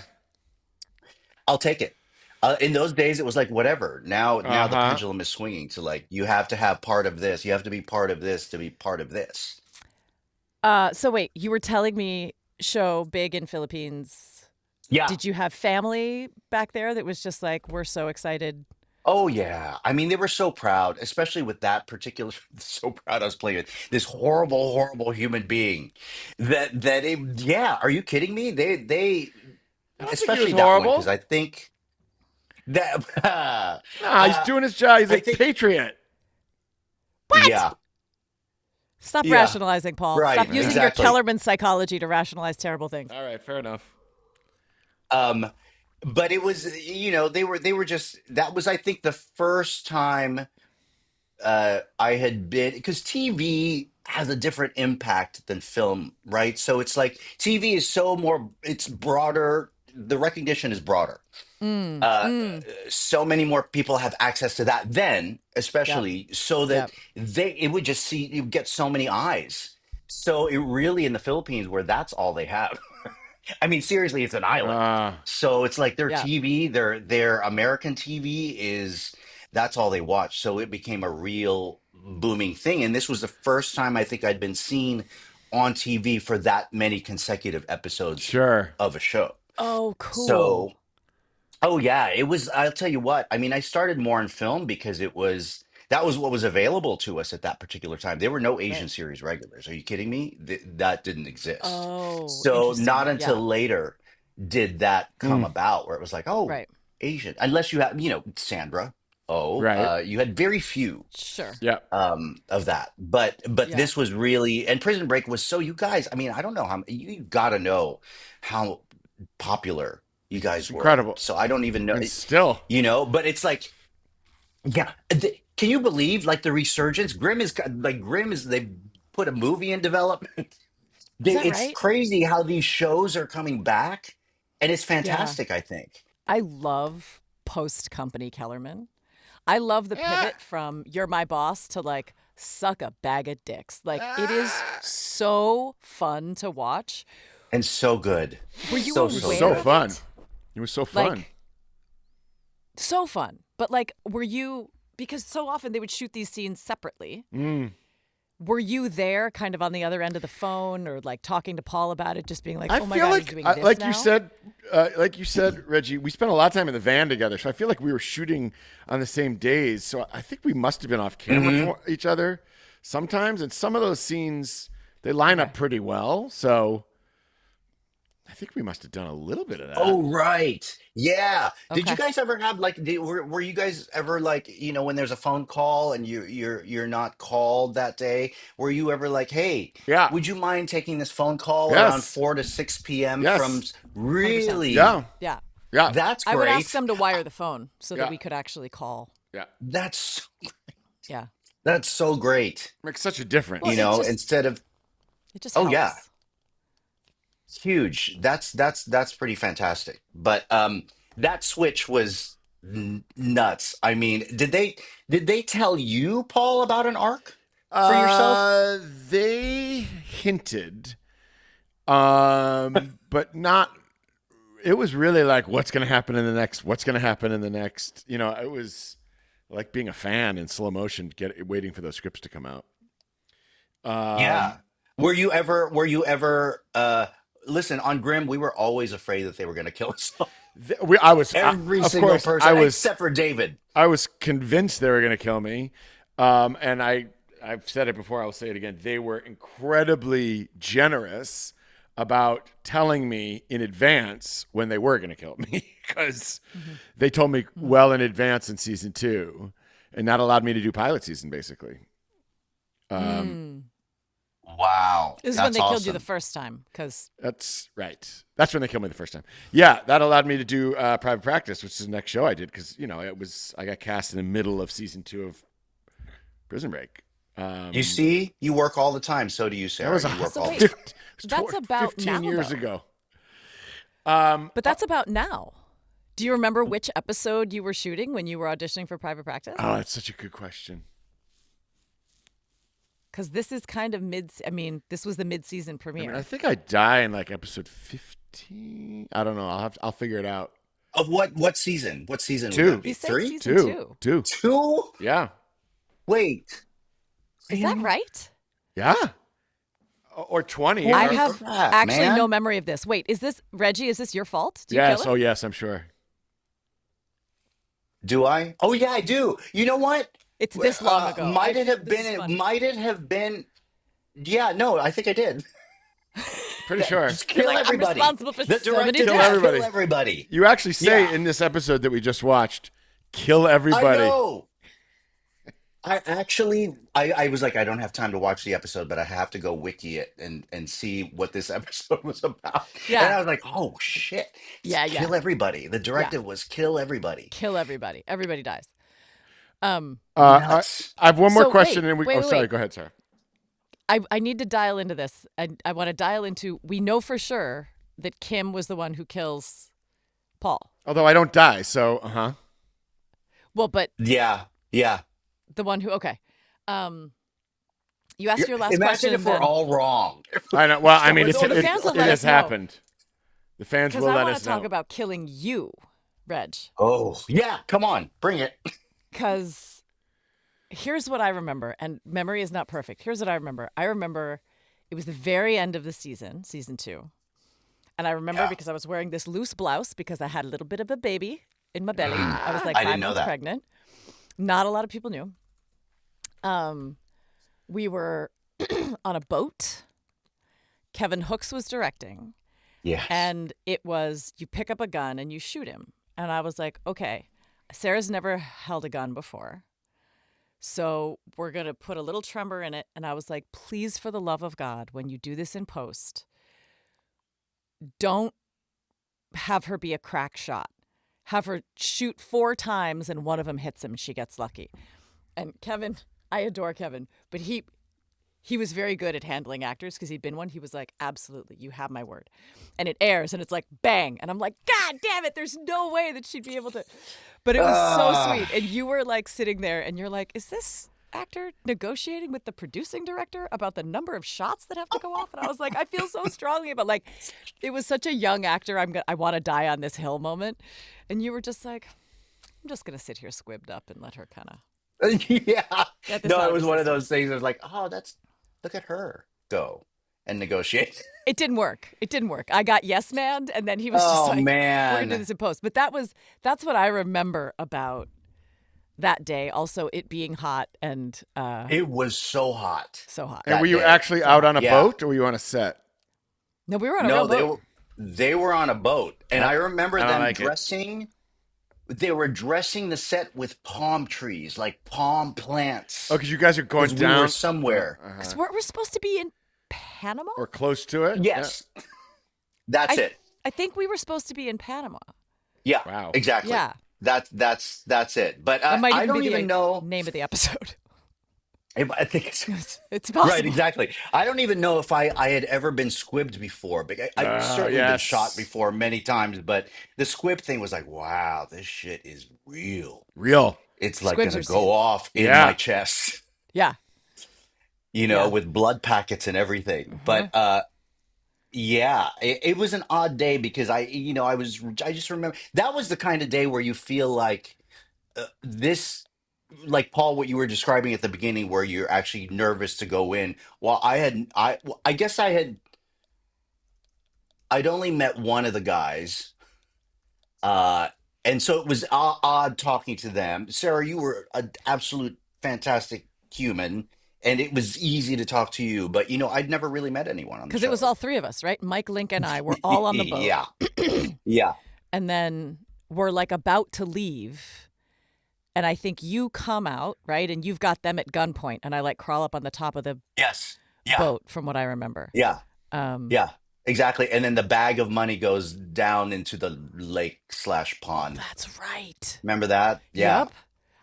I'll take it. In those days, it was like whatever. Now the uh-huh. pendulum is swinging to like you have to have part of this. You have to be part of this to be part of this. So wait, you were telling me show big in Philippines. Yeah. Did you have family back there that was just like, we're so excited? Oh yeah. I mean, they were so proud, especially with that particular. So proud I was playing with this horrible, horrible human being. Yeah. Are you kidding me? They I don't think he was especially that one because horrible. I think that Nah, he's doing his job. He's a I think patriot. What? yeah, Stop yeah, rationalizing, Paul. Stop right, using your exactly. Kellerman psychology to rationalize terrible things. All right, fair enough. Um, but it was, they were just that was I think the first time I had been because TV has a different impact than film, right? So it's like TV is it's broader. The recognition is broader. Mm. Uh, Mm. so many more people have access to that then, Yep. especially so that Yep. you would get so many eyes. So it really in the Philippines where that's all they have. I mean, seriously, it's an island. Uh, So it's like their Yeah. TV, their American TV is that's all they watch. So it became a real booming thing. And this was the first time I think I'd been seen on TV for that many consecutive episodes sure. of a show. Oh, So, cool. oh yeah, it was, I'll tell you what, I mean, I started more in film because that was what was available to us at that particular time. There were no Asian Right. series regulars. Are you kidding me? That didn't exist. Oh, So not interesting. until Yeah. later did that come Mm, about where it was like, oh, Right. Asian, unless you have, Sandra. right. You had very few Sure. Yeah. of that, but Yeah. this was really, and Prison Break was so you guys. I mean, I don't know how you got to know how popular you It's guys were. incredible. So I don't even know, And still. but it's like, yeah. Can you believe like the resurgence? Grimm is they put a movie in development. Is that It's right? crazy how these shows are coming back, and it's Yeah. fantastic. I think. I love post company Kellerman. I love the Ah, pivot from you're my boss to like suck a bag of dicks. Like it is ah. so fun to watch. And so good, Were you so It was so aware so good. of fun. it? It was so fun. Like so fun. But like were you because so often they would shoot these scenes separately. Mm. Were you there kind of on the other end of the phone or like talking to Paul about it just being like, I "Oh my feel god, he's like, doing this like now?" you said, Reggie, we spent a lot of time in the van together. So I feel like we were shooting on the same days. So I think we must have been off camera Hmm. for each other sometimes. And some of those scenes, they line Okay. up pretty well. So I think we must have done a little bit of that. Oh, right. Yeah. Did you Okay. guys ever have like were you guys ever like, when there's a phone call and you're not called that day, were you ever like, "Hey, Yeah. would you mind taking this phone call around Yes. 4 to 6 p.m. from Yes. 100%. really? Yeah. Yeah. Yeah. That's I would ask great. them to wire the phone so that Yeah. we could actually call. Yeah. That's Yeah. that's so great. Makes such a Well, difference. Instead of it just oh yeah, helps. it's huge. That's pretty fantastic. But that switch was nuts. I mean, did they tell you, Paul, about an arc for yourself? They hinted, but not it was really like, what's going to happen in the next? What's going to happen in the next? You know, it was like being a fan in slow motion, waiting for those scripts to come out. Yeah. Were you ever listen, on Grimm, we were always afraid that they were gonna kill us. Every Of single course, person except for David. I was convinced they were going to kill me, and I've said it before. I'll say it again. They were incredibly generous about telling me in advance when they were going to kill me because they told me well in advance in season 2, and that allowed me to do pilot season basically. Wow. This is That's when they killed you awesome. the first time, because That's right. That's when they killed me the first time. Yeah, that allowed me to do Private Practice, which is the next show I did because I got cast in the middle of season 2 of Prison Break. You see, you work all the time. So do you, That Sarah. was You work So all wait, the time. that's about 15 now, years though. ago. But that's about now. Do you remember which episode you were shooting when you were auditioning for Private Practice? Oh, that's such a good question. Because this is kind of this was the mid-season I premiere. mean, I think I die in like episode 15. I don't know. I'll figure it out. Of what season? What season would 2. that be? He's saying 3? season 2. 2. 2? Yeah. Wait. Is that right? Yeah. Or 20. I or- have crap, actually man. no memory of this. Wait, is this Reggie? Is this your fault? Do you Yes. kill Oh, him? yes, I'm sure. Do I? Oh yeah, I do. You know what? It's this long ago. Might it have This been? is funny. Might it have been? Yeah, no, I think I did. Pretty sure. Just You're kill like, I'm everybody. responsible for The so many directive Kill was deaths. everybody. kill everybody. You actually say Yeah. in this episode that we just watched, kill I everybody. know. I was like, I don't have time to watch the episode, but I have to go wiki it and see what this episode was about. Yeah. And I was like, oh shit. Yeah, yeah. Kill everybody. The directive was kill everybody. Kill everybody. Everybody dies. Um, Nuts. I have one more So, question. wait, And wait, sorry. wait. Go ahead, Sarah. I need to dial into this. I want to dial into. We know for sure that Kim was the one who kills Paul. Although I don't die, so Well, but Yeah. Yeah. the one who. Okay. You asked your last Imagine question. if we're then- all wrong. I know. Well, I mean, Well, the fans will it let has us know. happened. The fans Because will I let want us to talk know. about killing you, Reg. Oh, yeah. Come on. Bring it. Because here's what I remember, and memory is not perfect. Here's what I remember. I remember it was the very end of the season 2. And I remember because I was wearing this loose blouse because I had a little bit of a baby in my belly. I was like I 5 didn't know months that. pregnant. Not a lot of people knew. We were on a boat. Kevin Hooks was directing. Yes. And it was, you pick up a gun and you shoot him. And I was like, okay, Sarah's never held a gun before. So we're going to put a little tremor in it. And I was like, please, for the love of God, when you do this in post, don't have her be a crack shot. Have her shoot 4 times and one of them hits him and she gets lucky. And Kevin, I adore Kevin, but he was very good at handling actors because he'd been one. He was like, absolutely, you have my word. And it airs and it's like, bang. And I'm like, God damn it, there's no way that she'd be able to. But it was so sweet. And you were like sitting there and you're like, is this actor negotiating with the producing director about the number of shots that have to go off? And I was like, I feel so strongly about, like, it was such a young actor. I want to die on this hill moment. And you were just like, I'm just going to sit here squibbed up and let her kind of. Yeah. Get this No, out it of was the one of system. those things that was like, oh, look at her go and negotiate. It didn't work. It didn't work. I got yes man, and then he was just Oh, like, "We're man. gonna do this in post." But that's what I remember about that day. Also, it being hot and It was so hot. so hot. And that were you day. actually out on a Yeah. boat, or were you on a set? No, we were on a No, real boat. they were on a boat, and I remember I don't them like it. dressing. They were dressing the set with palm trees, like palm plants. Oh, because you guys are going 'Cause we down were somewhere. Because we're supposed to be in Panama. or close to it. Yes, that's it. I think we were supposed to be in Panama. Yeah, Wow. exactly. Yeah. That's it. But That might I even don't be the even know. name of the episode. I think it's It's possible. right. Exactly. I don't even know if I had ever been squibbed before. But I've certainly been yes. shot before many times. But the squib thing was like, wow, this shit is real. Real. It's like Squibs gonna are go off in Yeah. my chest. Yeah. You know, Yeah. with blood packets and everything. Mm-hmm. But Yeah, it was an odd day because I just remember that was the kind of day where you feel like this, like Paul, what you were describing at the beginning, where you're actually nervous to go in. Well, I guess I'd only met one of the guys, uh, and so it was odd talking to them. Sarah, you were an absolute fantastic human, and it was easy to talk to you. But I'd never really met anyone on the Because it was show. all three of us, right? Mike, Link, and I were all on the boat. Yeah, yeah. And then we're like about to leave. And I think you come out, right? And you've got them at gunpoint. And I like crawl up on the top of the Yes. Yeah. boat from what I remember. Yeah. Um, Yeah. Exactly. And then the bag of money goes down into the lake/pond. that's right. Remember that? Yeah. Yep.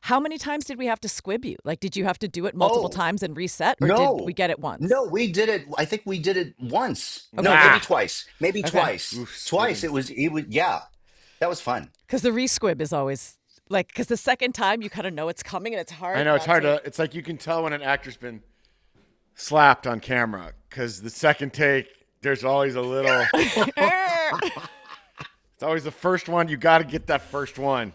How many times did we have to squib you? Like, did you have to do it multiple Oh, times and reset? Or did we no. get it once? No, we did it. I think we did it once. Okay, No, good. maybe twice. Maybe Okay. twice. Oof, Twice. squibbing. Yeah. That was fun. Because the re-squib is always like, because the second time you kind of know it's coming and it's hard. I know it's not hard to. It's like you can tell when an actor's been slapped on camera because the second take, there's always a little. It's always the first one. You got to get that first one.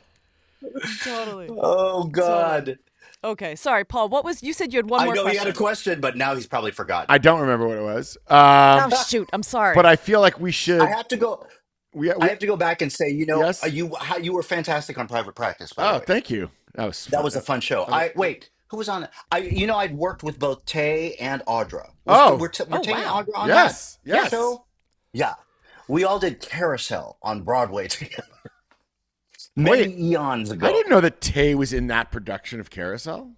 Totally. Oh, God. Okay, sorry, Paul. What was you said you had one I more know question? he had a question, but now he's probably forgotten. I don't remember what it was. Oh shoot, I'm sorry. But I feel like we should. I have to go. We, I have to go back and say, Yes? you were fantastic on Private Practice, by the oh, way. thank you. That was That fun. was a fun show. Wait, who was on it? I'd worked with both Tay and Audra. Oh. Were Tay and wow. Audra on Yes, that yes. show? Yeah. We all did Carousel on Broadway together many Wait, eons ago. I didn't know that Tay was in that production of Carousel.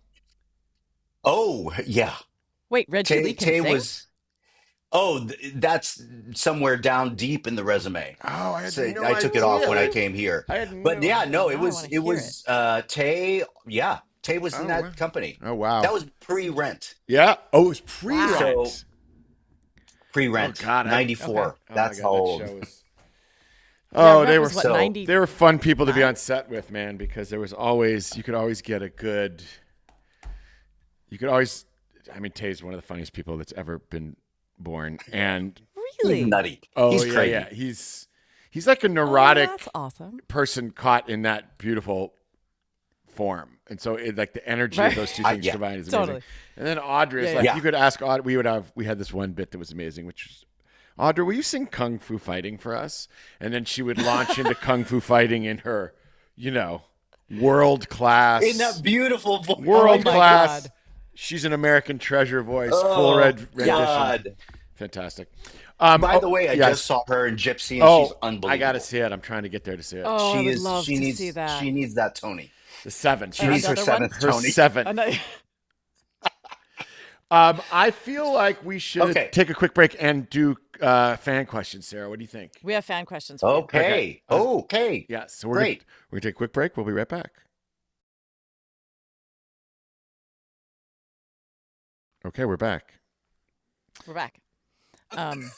Oh, yeah. Wait, Reggie Lee can Tay sing? was. Oh, that's somewhere down deep in the resume. Oh, I had So no I took it off when I idea. came here. I had But no yeah, idea. no, Now I wanna hear it. Tay. Yeah, Tay was in Oh, wow. that company. Oh, wow. That was pre-rent. Yeah. Oh, it was pre-rent. So Oh, pre-rent, God. 94. Oh, my That's God, how that old. show was. Yeah, Oh, Rent they were was, what, so- 90? They were fun people to be on set with, man, because there was always, you could always get a good, you could always, I mean, Tay's one of the funniest people that's ever been born. And, Really? He's nutty. oh, He's yeah, crazy. yeah. He's like a Oh, neurotic that's awesome. person caught in that beautiful form. And so, like, the energy Right. of those two I- things yeah. combined is amazing. Totally. And then Audra is Yeah, like, yeah. you could ask Audra, we had this one bit that was amazing, which was, Audra, will you sing Kung Fu Fighting for us? And then she would launch into Kung Fu Fighting in her, world class. In that beautiful voice. World Oh my class. God. She's an American treasure voice, Oh, full rendition. God. Fantastic. By the way, I yes. just saw her in Gypsy, and she's unbelievable. I got to see it. I'm trying to get there to see it. Oh, I She would is. love She to needs. see that. She needs that Tony. The 7. She needs her Another one? seventh her Tony. 7. Another- I feel like we should Okay. take a quick break and do fan questions, Sarah. What do you think? we have fan questions for you. Okay. Okay. Yes. So Great. We're going to take a quick break. We'll be right back. Okay, we're back. We're back.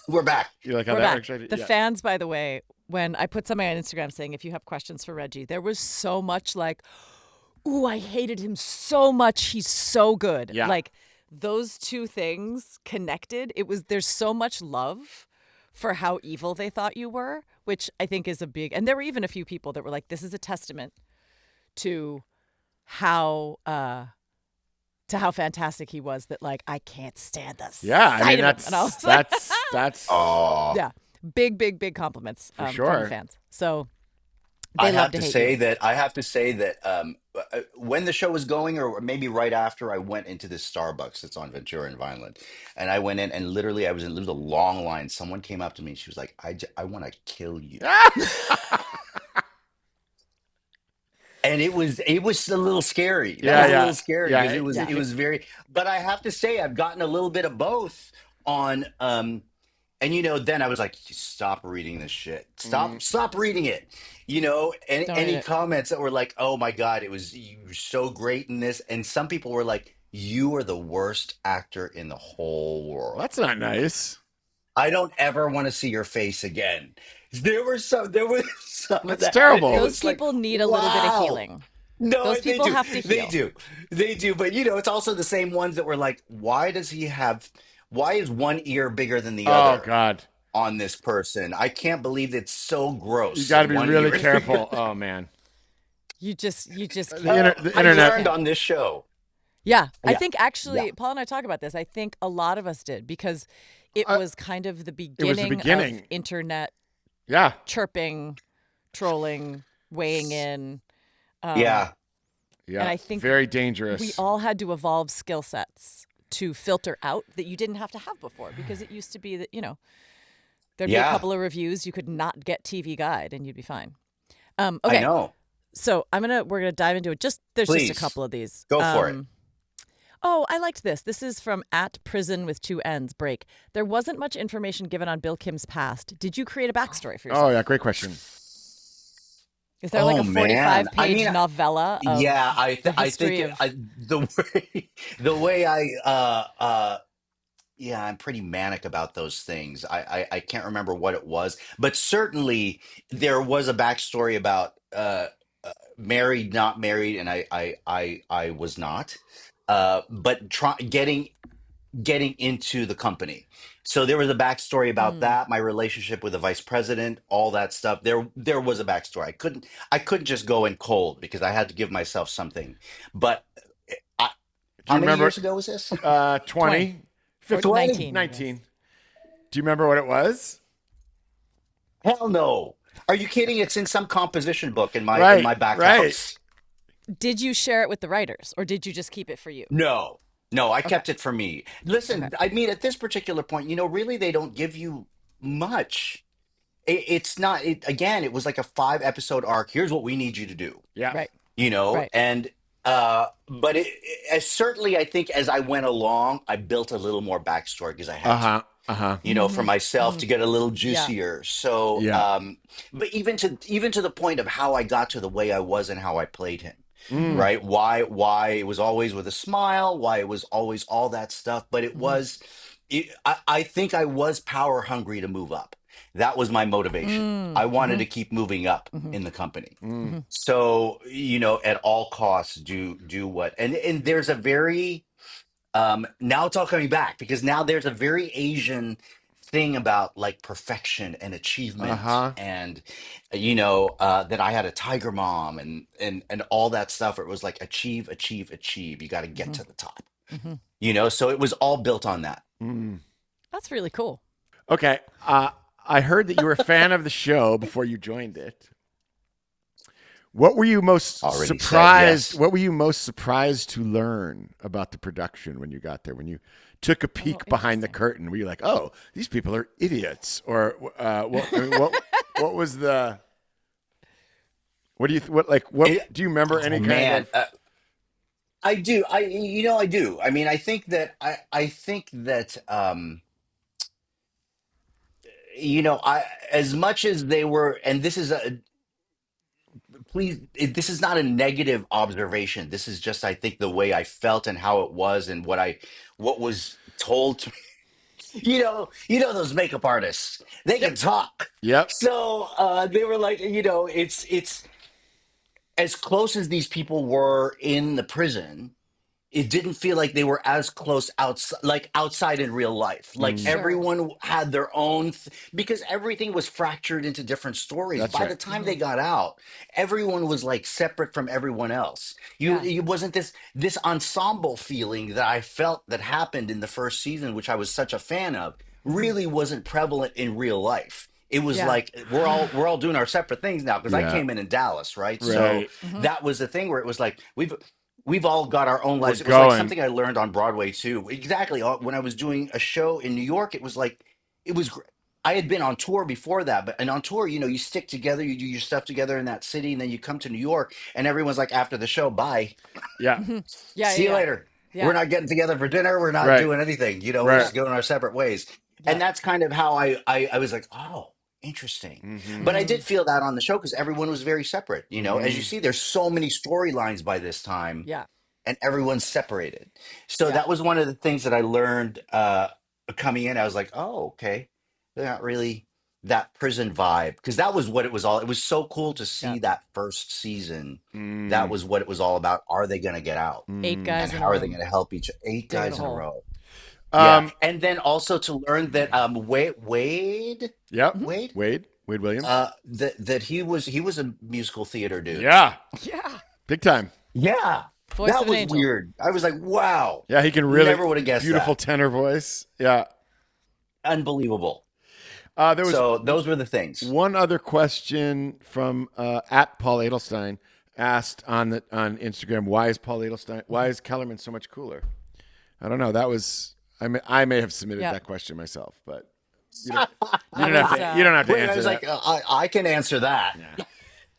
We're back. You like how We're that back. works? Right? The Yeah. fans, by the way, when I put something on Instagram saying if you have questions for Reggie, there was so much like, "Ooh, I hated him so much. He's so good." Yeah. Like those two things connected. There's so much love for how evil they thought you were, which I think is a big. And there were even a few people that were like, "This is a testament to how fantastic he was." That like I can't stand this. Yeah, I mean, And I was like, that's Oh. yeah, big compliments from sure. the fans. So they I love have to to hate say you. that when the show was going, or maybe right after, I went into this Starbucks that's on Ventura and Vineland, and I went in, and literally, there was a long line. Someone came up to me, and she was like, I want to kill you." And it was a little scary. Yeah, That was a yeah. little scary Yeah, because yeah. it was very. But I have to say, I've gotten a little bit of both on. And then I was like, stop reading this shit. Stop reading it. And Don't read any it. comments that were like, "Oh my God, you were so great in this," and some people were like, "You are the worst actor in the whole world. That's not nice. I don't ever want to see your face again." There was some of That's that. terrible. It Those was like, people need a little bit of wow. healing. No, Those they people do. have to They heal. do. But it's also the same ones that were like, why is one ear bigger than the Oh other? God. on this person. I can't believe it's so You gross got to and be want to really get rid of careful. Oh man, You just can't. the I You just internet. learned can't. on this show. Yeah, I Yeah. think Yeah. actually, Paul and I talk about this. I think a lot of us did because it Uh, was kind of the it was the beginning of beginning. internet Yeah, chirping, trolling, weighing in. Yeah. And yeah. I think Very we dangerous. all had to evolve skill sets to filter out that you didn't have to have before because it used to be that, there'd be a Yeah. couple of reviews, you could not get TV Guide and you'd be fine. I Okay, know. so we're gonna dive into it. There's just a Please couple of these. go for it. Oh, I liked this. This is from at prison with two N's break. There wasn't much information given on Bill Kim's past. Did you create a backstory for yourself? Oh yeah, great question. Is there like Oh a man. 45-page novella Yeah, of the I think history of? the way yeah, I'm pretty manic about those things. I can't remember what it was, but certainly there was a backstory about married, not married, and I was not. But getting into the company. So there was a backstory about Mm, that, my relationship with the vice president, all that stuff. There was a backstory. I couldn't just go in cold because I had to give myself something. But I, Do how you many remember? years ago was this? 20 20, or 15, 20? 19, I 19. guess. Do you remember what it was? Hell no. Are you kidding? It's in some composition book in Right, my back right. house. Did you share it with the writers or did you just keep it for you? No. No, I Okay. kept it for me. Okay. Listen, I mean at this particular point, really they don't give you much. It's not again, it was like a 5 episode arc. Here's what we need you to do. Yeah. Right. Right. And but as certainly I think as I went along I built a little more backstory because I Uh had to, huh. Uh huh. for Mm-hmm. myself Mm-hmm. to get a little Yeah. juicier. So Yeah. but even to the point of how I got to the way I was and how I played him, Mm-hmm. Mm. right? Why it was always with a smile, why it was always all that stuff, but Mm-hmm. I think I was power hungry to move up. That was my motivation. I wanted Mm-hmm. to keep moving up Mm-hmm. in the company. Mm. Mm-hmm. So, at all costs, do what, and there's a very now it's all coming back because now there's a very Asian thing about like perfection and Uh achievement huh. and that I had a tiger mom and all that stuff. It was like achieve, achieve, achieve. You got to get Mm-hmm. to the top. Mm-hmm. So it was all built on that. Mm. That's really cool. Okay. I heard that you were a fan of the show before you joined it. What were you most Already said surprised? yes. What were you most surprised to learn about the production when you got there? When you took a Oh, peek behind the interesting. curtain, were you like, "Oh, these people are idiots"? Or what was the? What do you It, do you remember oh any kind man, of? I do. I do. I mean, I think that I as much as they were, and this is a please this is not a negative observation. This is just I think the way I felt and how it was and what was told to me. Those makeup artists, they can Yep. talk. Yep. So they were like, it's as close as these people were in the prison. It didn't feel like they were as close outside in real life. Like Mm, Sure. everyone had their own because everything was fractured into different stories. that's By the right. time Mm-hmm. they got out, everyone was like separate from everyone else. Yeah. You wasn't this ensemble feeling that I felt that happened in the first season, which I was such a fan of, Mm-hmm. really wasn't prevalent in real life. It was Yeah. like we're all doing our separate things now because I Yeah. came in Dallas, right? So Right. Mm-hmm. that was the thing where it was like we've all got our own We're lives. It was like going. something I learned on Broadway too. Exactly. When I was doing a show in New York, it was like it was. I had been on tour before that, and on tour, you stick together, you do your stuff together in that city, and then you come to New York, and everyone's like, after the show, bye, Yeah. Mm-hmm. Yeah. Yeah. see you Yeah. later. We're Yeah. not getting together for dinner. We're not Right. doing anything. We're Right. just going our separate ways. Yeah. And that's kind of how I was like, oh, interesting. Mm-hmm. But I Mm-hmm. did feel that on the show because everyone was very separate. As you Mm-hmm. see, there's so many storylines by this time Yeah. and everyone's separated. So Yeah. that was one of the things that I learned coming in. I was like, oh, okay, they're not really that prison vibe because that was what it was all. It was so cool to Yeah. see that first season. That Mm, was what it was all about. Are they going to get out? Eight mm. And guys in how a are they room. going to help eight Dig it a guys in a hole. row? Yeah, and then also to learn that Yep. Wade, Wade Williams. that he was a musical theater dude. Yeah. Yeah. Big time. Yeah, Voice that of an was angel. weird. I was like, wow, Yeah, he can really never would have guessed beautiful that. tenor voice. Yeah. Unbelievable. There was So those were the things. one other question from at Paul Edelstein asked on Instagram. Why is Kellerman so much cooler? I don't know. That was I may have submitted Yeah. that question myself, but you That don't was, have to Wait, I answer was that. like, I can answer that.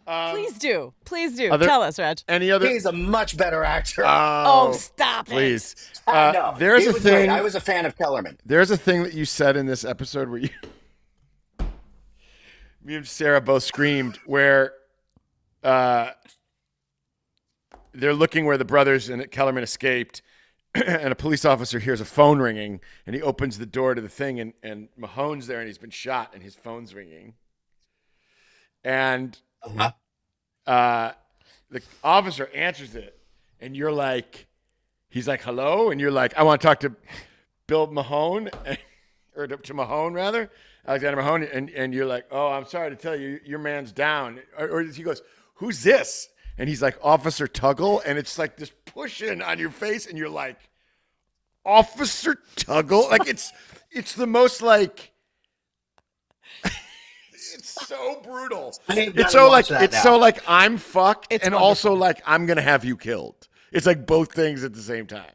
please do. Please do. Other- Tell us, Reg. Any other? He's a much better actor. Oh, stop please. I know. There's He a was great. thing. I was a fan of Kellerman. There's a thing that you said in this episode where me and Sarah both screamed where they're looking where the brothers and Kellerman escaped, and a police officer hears a phone ringing, and he opens the door to the thing, and Mahone's there, and he's been shot, and his phone's ringing. And the officer answers it, and you're like, he's like, hello? And you're like, I want to talk to Bill Mahone, or to Mahone, rather, Alexander Mahone. And you're like, oh, I'm sorry to tell you, your man's down. Or he goes, who's this? And he's like, Officer Tuggle. And it's like this pushing on your face, and you're like, Officer Tuggle? Like, it's the most, like, it's so brutal. It's so like I'm fucked, It's and wonderful. also like I'm gonna have you killed. It's like both things at the same time.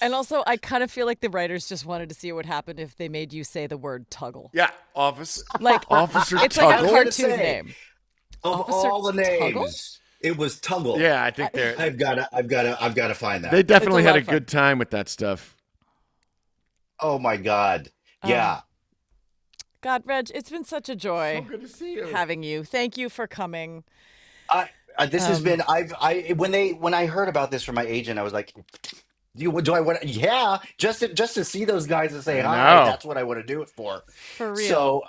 And also, I kind of feel like the writers just wanted to see what would happen if they made you say the word Tuggle. Yeah, Officer It's like a Tuggle. hard to cartoon say. name. Of Officer all the names, it was Tuggle. Yeah, I think I've got to find that. they definitely It's a had lot a of fun. good time with that stuff. Oh my God. Yeah. God, Reg, it's been such a joy Good to see you. having you. Thank you for coming. This has been when I heard about this from my agent, I was like, do I want just to see those guys and say I hi, know. that's what I want to do it for. For real. So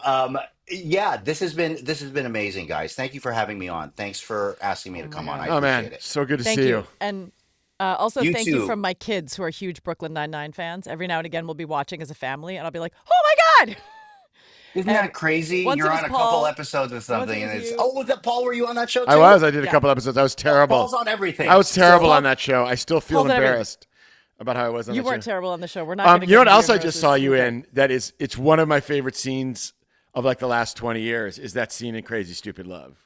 yeah, this has been amazing, guys. Thank you for having me on. Thanks for asking me to come on. I Oh appreciate man, it. so good to Thank see you. you. And also, You thank you too. from my kids who are huge Brooklyn Nine-Nine fans. Every now and again, we'll be watching as a family, and I'll be like, oh my God! Isn't that crazy? once it You're was on a Paul, couple episodes of once something, it and was it's you. was that Paul? Were you on that show too? I did a Yeah. couple episodes. I was terrible. Paul's on everything. I was terrible So- on that show. I still feel Paul's on everything. embarrassed about how I was on You that weren't show. terrible on the show. We're not going to You know what else I roses. just saw you Okay. in? It's one of my favorite scenes of like the last 20 years is that scene in Crazy Stupid Love.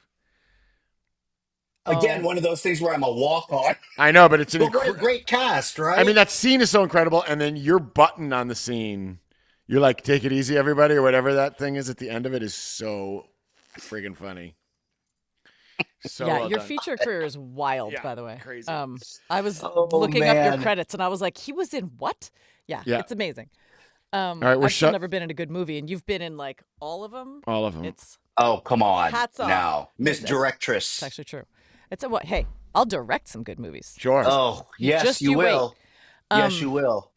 Again, one of those things where I'm a walk on. I know, but it's an But what a great cast, right? I mean, that scene is so incredible, and then your button on the scene, you're like, "Take it easy, everybody," or whatever that thing is at the end of it is so friggin' funny. So Yeah, well your done. feature career is wild, Yeah, by the way. crazy. I was Oh, looking up your man. credits, and I was like, he was in what? Yeah, Yeah. it's amazing. All right, we're I've still shut. never been in a good movie, and you've been in like all of them. All of them. It's Oh, come on. Hats off. Now, Miss It's Directress. actually true. It's a what? Hey, I'll direct some good movies. Sure. Oh, yes, Just you you wait. will. Yes, you will.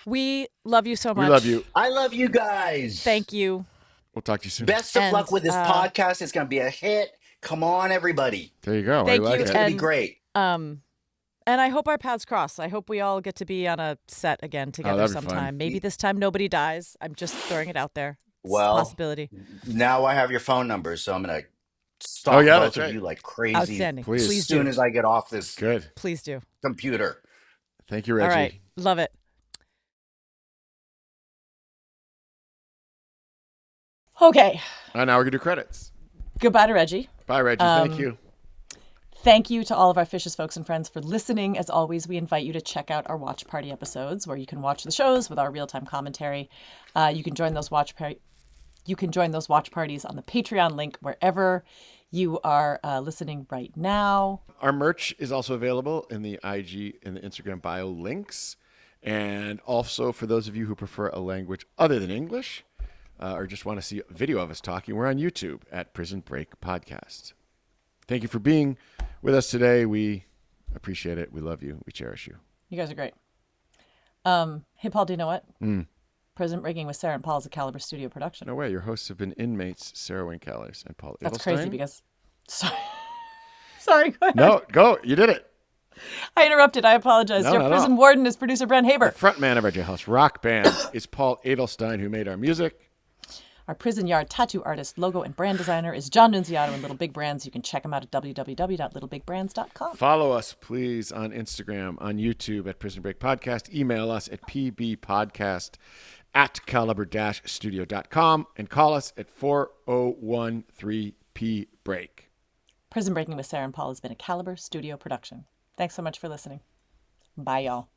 We love you so much. we love you. I love you guys. Thank you. We'll talk to you soon. Best of And, luck with this podcast. It's going to be a hit. Come on, everybody. There you go. Thank I like you, It's it. going to be And- great. And I hope our paths cross. I hope we all get to be on a set again together that'd be fun. sometime. Maybe this time nobody dies. I'm just throwing it out there. It's Well, a possibility. Now I have your phone numbers, so I'm going to stalk Oh, yeah, both that's of right. you like crazy Outstanding. Please. as Please soon do. as I get off this Good. Please do. computer. Thank you, Reggie. All right. Love it. Okay. Now we're gonna do credits. Goodbye to Reggie. Bye, Reggie. Thank you. Thank you to all of our Fishes folks and friends for listening. As always, we invite you to check out our watch party episodes where you can watch the shows with our real-time commentary. You can join those watch parties on the Patreon link wherever you are listening right now. Our merch is also available in the IG and the Instagram bio links. And also for those of you who prefer a language other than English or just want to see a video of us talking, we're on YouTube at Prison Break Podcast. Thank you for being with us today. We appreciate it. We love you. We cherish you. You guys are great. Hey, Paul, do you know what? Prison Breaking with Sarah and Paul is a Caliber Studio production. No way. Your hosts have been inmates Sarah Wayne Callis and Paul That's Edelstein. crazy because... Sorry. Sorry, go ahead. No, go. You did it. I interrupted. I apologize. No, Your not at prison all. warden is producer Brent The Haber. front man of our jailhouse rock band is Paul Edelstein, who made our music. Our prison yard tattoo artist, logo, and brand designer is John Nunziato and Little Big Brands. You can check him out at www.littlebig.brands.com. Follow us, please, on Instagram, on YouTube at Prison Break Podcast. Email us at pbpodcast@caliber-studio.com and call us at 4013-P-Break. Prison Breaking with Sarah and Paul has been a Caliber Studio production. Thanks so much for listening. Bye, y'all.